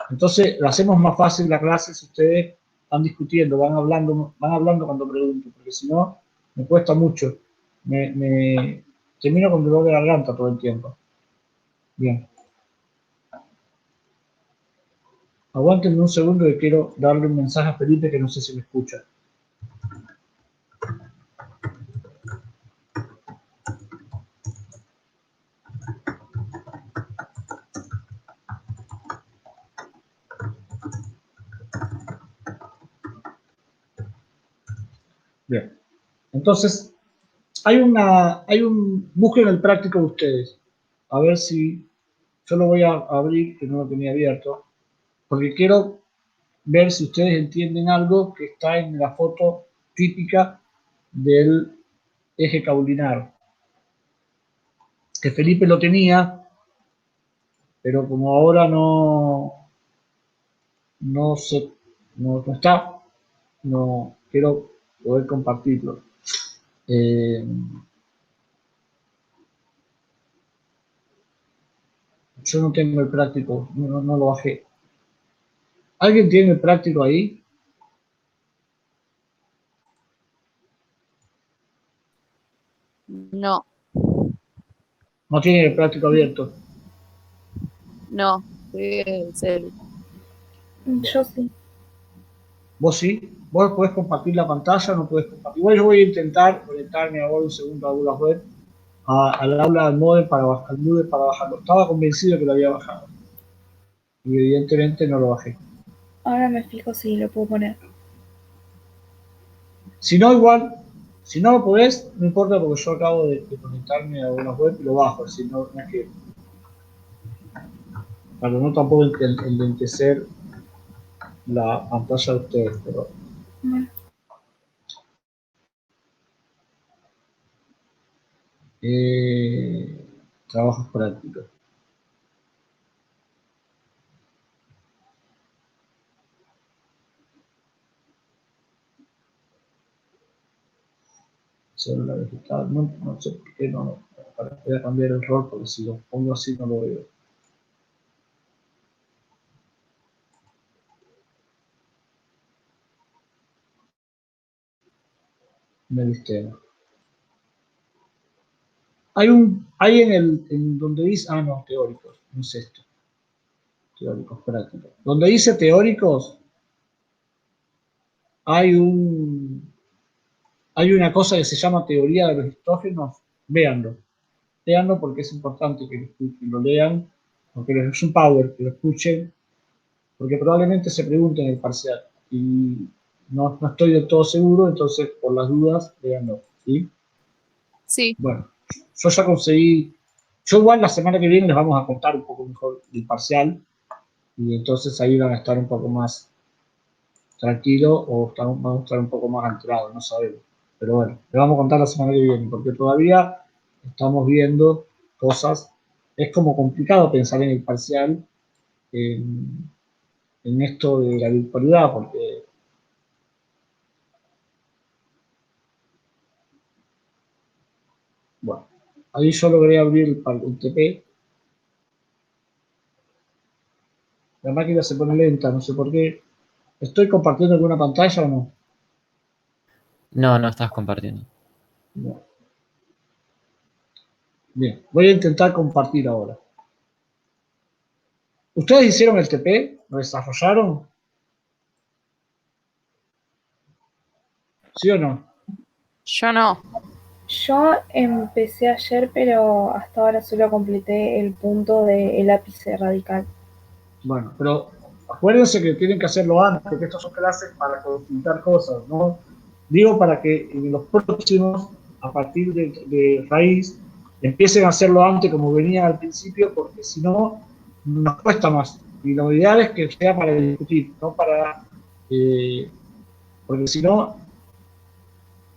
Speaker 1: Entonces, lo hacemos más fácil la clase si ustedes van discutiendo, van hablando cuando pregunto, porque si no, me cuesta mucho. Me termino con dolor de garganta todo el tiempo. Bien. Aguántenme un segundo que quiero darle un mensaje a Felipe que no sé si me escucha. Bien. Entonces, busquen el práctico de ustedes. A ver si yo lo voy a abrir, que no lo tenía abierto, porque quiero ver si ustedes entienden algo que está en la foto típica del eje caulinar. Que Felipe lo tenía, pero como ahora no está, no quiero poder compartirlo. Yo no tengo el práctico, no lo bajé. ¿Alguien tiene el práctico ahí?
Speaker 7: No,
Speaker 1: No tiene el práctico abierto.
Speaker 7: no. Es el...
Speaker 3: Yo sí.
Speaker 1: ¿Vos sí? ¿Vos podés compartir la pantalla? ¿No podés compartir? Igual yo voy a intentar conectarme ahora un segundo a Google Web, al aula del modem para bajarlo. Estaba convencido que lo había bajado. Y evidentemente no lo bajé.
Speaker 3: Ahora me fijo si lo puedo poner.
Speaker 1: Si no, igual, Si no lo podés, no importa porque yo acabo de conectarme a una web y lo bajo, así no es que... Para no tampoco enlentecer la pantalla de ustedes, pero...
Speaker 3: Bueno,
Speaker 1: trabajos prácticos. Célula vegetal, no sé por qué no, voy a cambiar el rol porque si lo pongo así no lo veo. Meristema. Hay en donde dice, no, teóricos, no es esto. Teóricos prácticos. Donde dice teóricos, hay una cosa que se llama teoría de los histrógenos. Véanlo. Léanlo porque es importante que lo lean, porque es un power, que lo escuchen, porque probablemente se pregunten en el parcial. Y no estoy del todo seguro, entonces por las dudas, léanlo. ¿Sí?
Speaker 7: Sí.
Speaker 1: Bueno, yo ya conseguí. Yo igual la semana que viene les vamos a contar un poco mejor del parcial y entonces ahí van a estar un poco más tranquilos o van a estar un poco más alterados, no sabemos. Pero bueno, les vamos a contar la semana que viene porque todavía estamos viendo cosas. Es como complicado pensar en el parcial en esto de la virtualidad porque bueno, ahí yo logré abrir el TP. La máquina se pone lenta, no sé por qué. ¿Estoy compartiendo alguna pantalla o no?
Speaker 2: No, no estás compartiendo.
Speaker 1: No. Bien, voy a intentar compartir ahora. ¿Ustedes hicieron el TP? ¿Lo desarrollaron? ¿Sí o no?
Speaker 7: Yo no.
Speaker 3: yo empecé ayer, pero hasta ahora solo completé el punto del ápice radical.
Speaker 1: Bueno, pero acuérdense que tienen que hacerlo antes, que estas son clases para consultar cosas, ¿no? Digo para que en los próximos, a partir de raíz, empiecen a hacerlo antes como venía al principio, porque si no, nos cuesta más. Y lo ideal es que sea para discutir, no para... porque si no,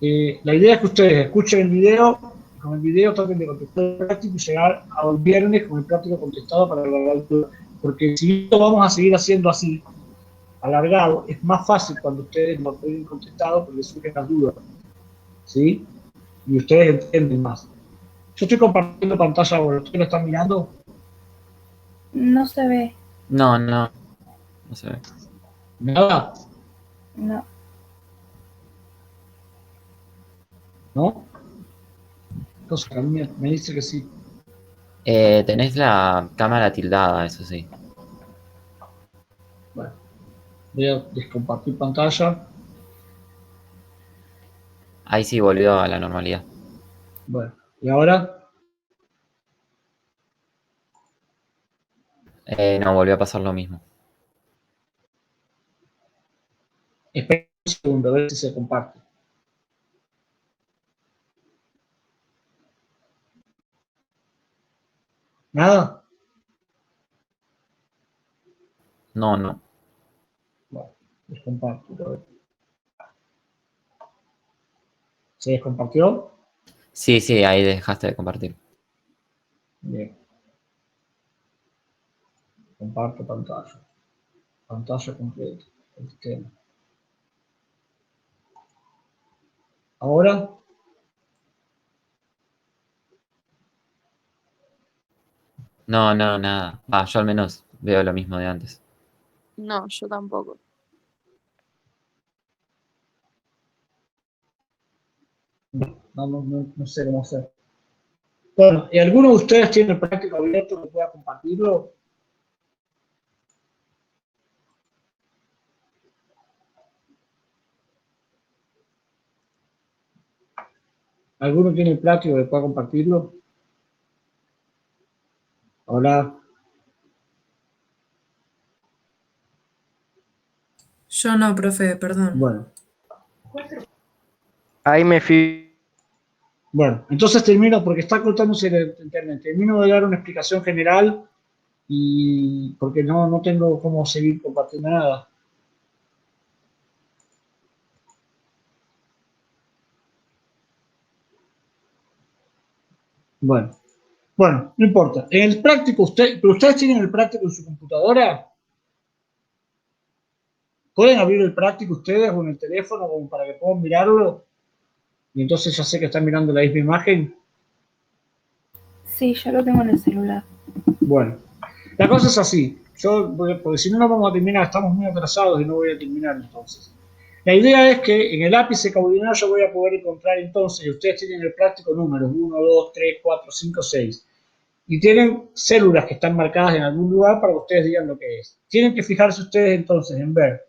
Speaker 1: la idea es que ustedes escuchen el video y con el video traten de contestar el práctico y llegar a un viernes con el práctico contestado para la altura. Porque si lo vamos a seguir haciendo así, alargado, es más fácil cuando ustedes lo tienen contestado porque les surgen las dudas. ¿Sí? Y ustedes entienden más. Yo estoy compartiendo pantalla ahora. ¿Ustedes lo están mirando?
Speaker 3: No se ve,
Speaker 2: No, no. No se ve.
Speaker 1: Nada,
Speaker 3: no.
Speaker 1: ¿no? Entonces a mí me dice que sí.
Speaker 2: Tenés la cámara tildada, eso sí.
Speaker 1: Bueno, voy a descompartir pantalla.
Speaker 2: Ahí sí volvió a la normalidad.
Speaker 1: Bueno, y ahora...
Speaker 2: No, volvió a pasar lo mismo.
Speaker 1: Espera un segundo, a ver si se comparte. ¿Nada?
Speaker 2: No, no.
Speaker 1: Bueno, descomparto. A ver. ¿Se descompartió?
Speaker 2: Sí, sí, ahí dejaste de compartir.
Speaker 1: Bien. Comparto pantalla. Pantalla completa. El tema. Ahora,
Speaker 2: No, no, nada. Yo al menos veo lo mismo de antes.
Speaker 7: No, yo tampoco.
Speaker 1: no sé cómo hacer. Bueno, ¿y alguno de ustedes tiene el práctico abierto que pueda compartirlo? ¿Alguno tiene el práctico que pueda compartirlo? Hola.
Speaker 5: Yo no, profe, perdón.
Speaker 1: Bueno,
Speaker 8: Ahí me fui
Speaker 1: Bueno, entonces termino, porque está cortándose el internet, termino de dar una explicación general y porque no tengo cómo seguir compartiendo nada. Bueno, no importa. En el práctico, pero ustedes tienen el práctico en su computadora. ¿Pueden abrir el práctico ustedes o en el teléfono como para que puedan mirarlo? Y entonces ya sé que están mirando la misma imagen.
Speaker 3: Sí, yo lo tengo en el celular.
Speaker 1: Bueno, la cosa es así. Porque si no, no vamos a terminar. Estamos muy atrasados y no voy a terminar entonces. La idea es que en el ápice caudinal yo voy a poder encontrar entonces, y ustedes tienen el práctico números 1, 2, 3, 4, 5, 6. Y tienen células que están marcadas en algún lugar para que ustedes digan lo que es. Tienen que fijarse ustedes entonces en ver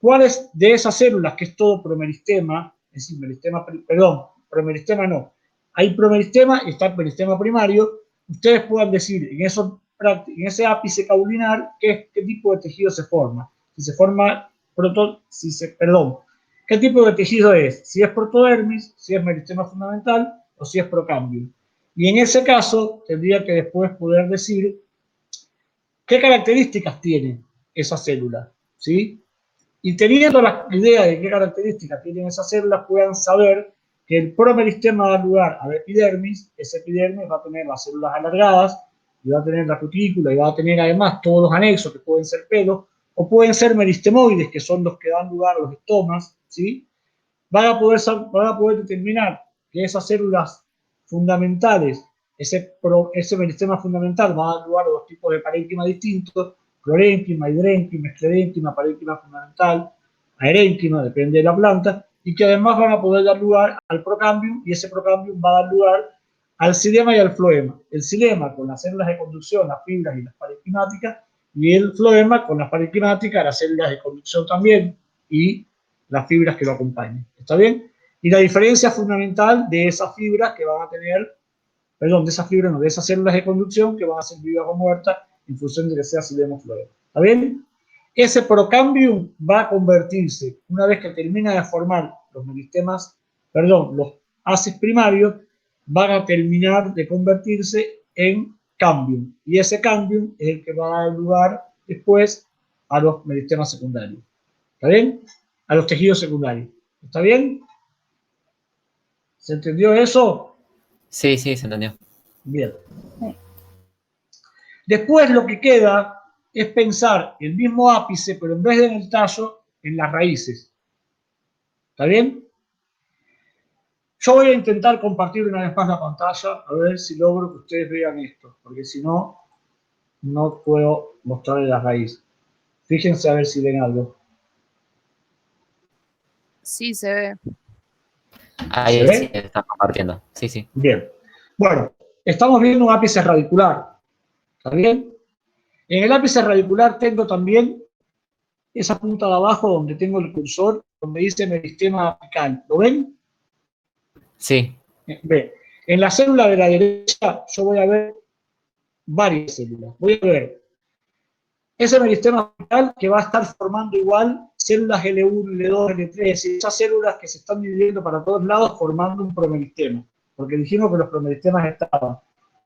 Speaker 1: cuáles de esas células, que es todo promeristema, es decir, promeristema no, hay promeristema y está el meristema primario, ustedes puedan decir en ese ápice caulinar qué tipo de tejido se forma. Si se forma ¿qué tipo de tejido es? Si es protodermis, si es meristema fundamental o si es procambium. Y en ese caso, tendría que después poder decir qué características tiene esa célula, ¿sí? Y teniendo la idea de qué características tienen esas células, puedan saber que el promeristema da lugar a la epidermis, ese epidermis va a tener las células alargadas, y va a tener la cutícula, y va a tener además todos los anexos, que pueden ser pelos, o pueden ser meristemoides, que son los que dan lugar a los estomas, ¿sí? Van a poder determinar que esas células fundamentales, ese meristema fundamental va a dar lugar a dos tipos de parénquima distintos, clorénquima, hidrénquima, esclerénquima, parénquima fundamental, aerénquima, depende de la planta, y que además van a poder dar lugar al procambium, y ese procambium va a dar lugar al xilema y al floema. El xilema con las células de conducción, las fibras y las parenquimáticas, y el floema con las parenquimáticas, las células de conducción también, y las fibras que lo acompañan. ¿Está bien? Y la diferencia fundamental de esas fibras que van a tener, perdón, de esas fibras, no, de esas células de conducción que van a ser vivas o muertas en función de que sea xilema o floema. ¿Está bien? Ese procambium va a convertirse, una vez que termina de formar los meristemas, perdón, los haces primarios, van a terminar de convertirse en cambium. Y ese cambium es el que va a dar lugar después a los meristemas secundarios. ¿Está bien? A los tejidos secundarios. ¿Está bien? ¿Se entendió eso?
Speaker 2: Sí, sí, se entendió.
Speaker 1: Bien. Después lo que queda es pensar el mismo ápice, pero en vez de en el tallo, en las raíces. ¿Está bien? Yo voy a intentar compartir una vez más la pantalla, a ver si logro que ustedes vean esto, porque si no, no puedo mostrarles las raíces. Fíjense a ver si ven algo.
Speaker 7: Sí, se ve.
Speaker 1: ¿Se
Speaker 2: Ahí sí
Speaker 1: ve?
Speaker 2: está compartiendo. Sí, sí.
Speaker 1: Bien. Bueno, estamos viendo un ápice radicular. ¿Está bien? En el ápice radicular tengo también esa punta de abajo donde tengo el cursor, donde dice meristema apical. ¿Lo ven?
Speaker 2: Sí.
Speaker 1: Bien. En la célula de la derecha yo voy a ver varias células. Voy a ver ese meristema apical que va a estar formando igual células L1, L2, L3, y esas células que se están dividiendo para todos lados formando un promeristema. Porque dijimos que los promeristemas estaban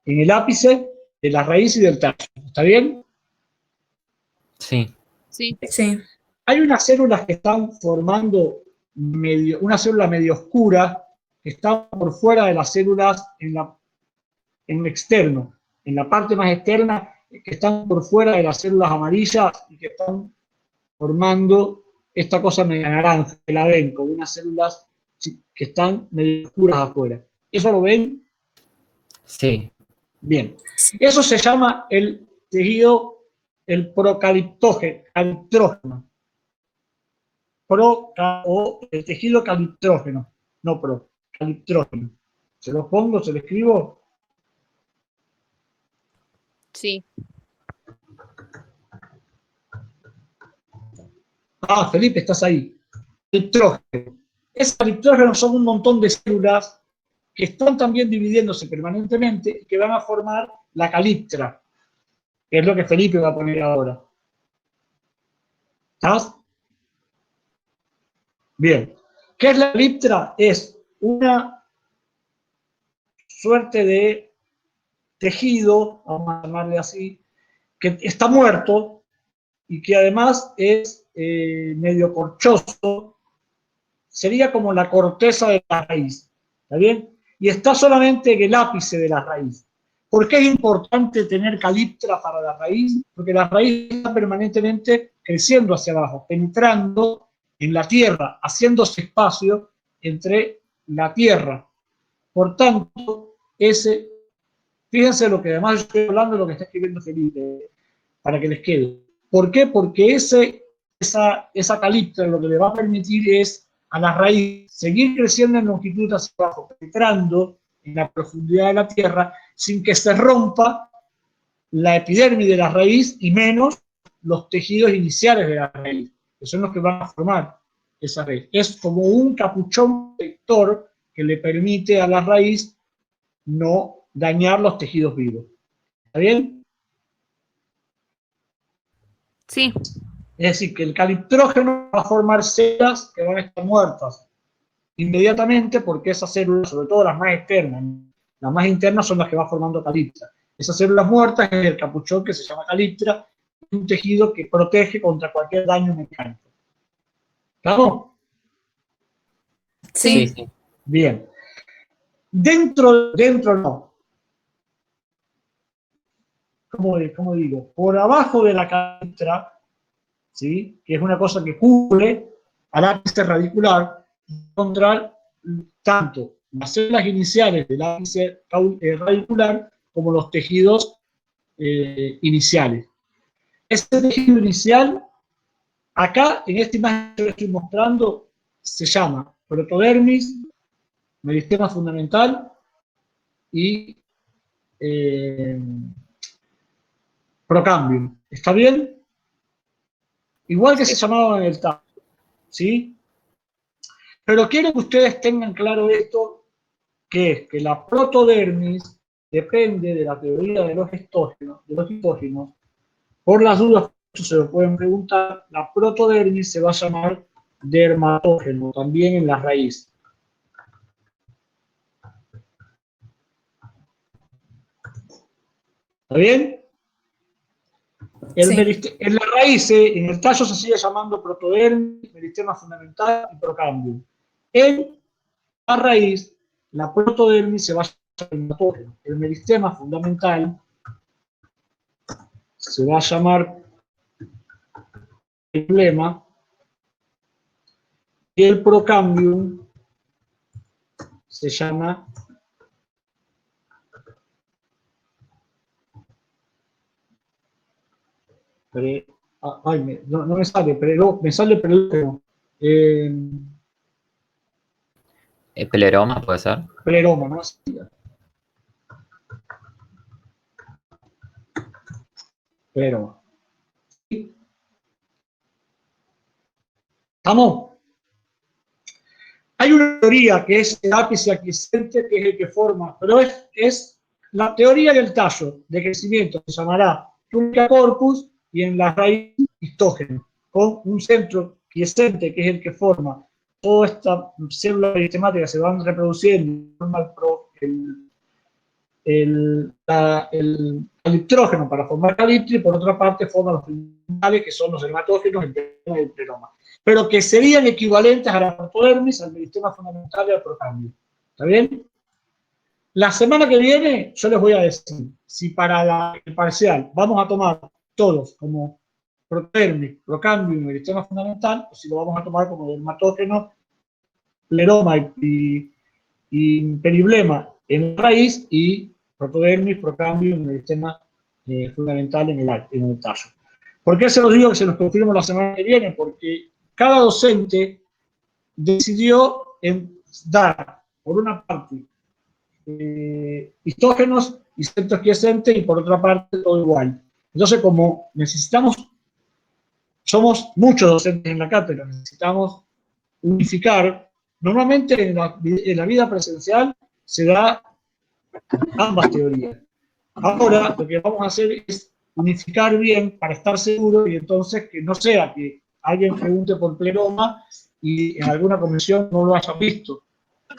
Speaker 1: en el ápice de la raíz y del tallo. ¿Está bien?
Speaker 2: Sí.
Speaker 7: Sí.
Speaker 5: Sí.
Speaker 1: Hay unas células que están formando una célula medio oscura que está por fuera de las células en externo, en la parte más externa, que están por fuera de las células amarillas y que están formando esta cosa media naranja, que la ven con unas células que están medio oscuras afuera. ¿Eso lo ven?
Speaker 2: Sí.
Speaker 1: Bien. Eso se llama el tejido, el caliptrógeno. O el tejido caliptrógeno, no caliptrógeno. ¿Se lo pongo, se lo escribo?
Speaker 7: Sí.
Speaker 1: Ah, Felipe, estás ahí. Caliptrógeno. Esos caliptrógenos son un montón de células que están también dividiéndose permanentemente y que van a formar la caliptra, que es lo que Felipe va a poner ahora. ¿Estás? Bien. ¿Qué es la caliptra? Es una suerte de tejido, vamos a llamarle así, que está muerto y que además es medio corchoso, sería como la corteza de la raíz, ¿está bien? Y está solamente en el ápice de la raíz. ¿Por qué es importante tener caliptra para la raíz? Porque la raíz está permanentemente creciendo hacia abajo, penetrando en la tierra, haciéndose espacio entre la tierra. Por tanto, fíjense lo que además estoy hablando de lo que está escribiendo Felipe, para que les quede. ¿Por qué? Porque esa caliptra lo que le va a permitir es a la raíz seguir creciendo en longitud hacia abajo, penetrando en la profundidad de la tierra, sin que se rompa la epidermis de la raíz y menos los tejidos iniciales de la raíz, que son los que van a formar esa raíz. Es como un capuchón protector que le permite a la raíz no dañar los tejidos vivos. ¿Está bien?
Speaker 7: Sí.
Speaker 1: Es decir, que el caliptrógeno va a formar células que van a estar muertas inmediatamente, porque esas células, sobre todo las más externas, las más internas son las que van formando caliptra. Esas células muertas es el capuchón que se llama caliptra, un tejido que protege contra cualquier daño mecánico. ¿Claro?
Speaker 7: Sí.
Speaker 2: Sí.
Speaker 1: Bien. Dentro no. ¿Cómo digo? Por abajo de la caliptra, ¿sí? Que es una cosa que cubre al ápice radicular, encontrar tanto las células iniciales del ápice radicular como los tejidos iniciales. Este tejido inicial, acá en esta imagen que les estoy mostrando, se llama protodermis, meristema fundamental y procambium. ¿Está bien? Igual que se llamaba en el tallo, ¿sí? Pero quiero que ustedes tengan claro esto, que es que la protodermis depende de la teoría de los histógenos. Por las dudas, se lo pueden preguntar, la protodermis se va a llamar dermatógeno, también en la raíz. ¿Está bien? En la raíz, en el tallo se sigue llamando protodermis, meristema fundamental y procambium. En la raíz, la protodermis se va a llamar dermatógeno. El meristema fundamental se va a llamar emblema y el procambium se llama no me sale, pero me sale pleroma.
Speaker 2: ¿Pleroma puede ser?
Speaker 1: Pleroma, ¿no? Pleroma. ¿Estamos? Hay una teoría que es el ápice aquiescente, que es el que forma, pero es la teoría del tallo de crecimiento, se llamará túnica corpus, y en la raíz histógeno, con un centro quiescente, que es el que forma toda esta célula sistemática, se van reproduciendo, forma el caliptrógeno para formar caliptra, y por otra parte forma los principales, que son los dermatógenos, el pleroma y el pleroma, pero que serían equivalentes a la protodermis, al meristema fundamental y al procambio. ¿Está bien? La semana que viene yo les voy a decir si para el parcial vamos a tomar todos como protodermis, procambio y meristema fundamental, o si lo vamos a tomar como dermatógeno, pleroma y periblema en raíz, y protodermis, procambio y meristema fundamental en el tallo. ¿Por qué se los digo que se los confirmo la semana que viene? Porque cada docente decidió dar, por una parte, histógenos y centros quiescentes, y por otra parte todo igual. Entonces, como somos muchos docentes en la cátedra, necesitamos unificar. Normalmente en la vida presencial se da ambas teorías. Ahora lo que vamos a hacer es unificar bien para estar seguro, y entonces que no sea que alguien pregunte por pleroma y en alguna comisión no lo haya visto.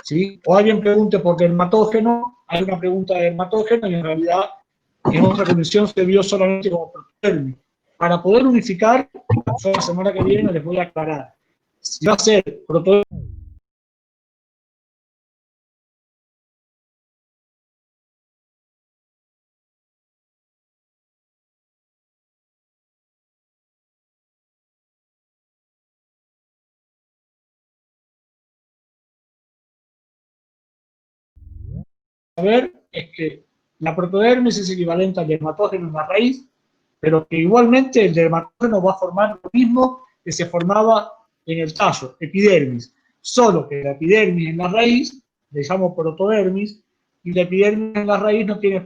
Speaker 1: ¿sí? O alguien pregunte por dermatógeno, hay una pregunta de dermatógeno y en realidad en otra condición se vio solamente como protodermis. Para poder unificar, yo la semana que viene les voy a aclarar si va a ser protodermis. Ver es que la protodermis es equivalente al dermatógeno en la raíz, pero que igualmente el dermatógeno va a formar lo mismo que se formaba en el tallo, epidermis, solo que la epidermis en la raíz le llamo protodermis y la epidermis en la raíz no tiene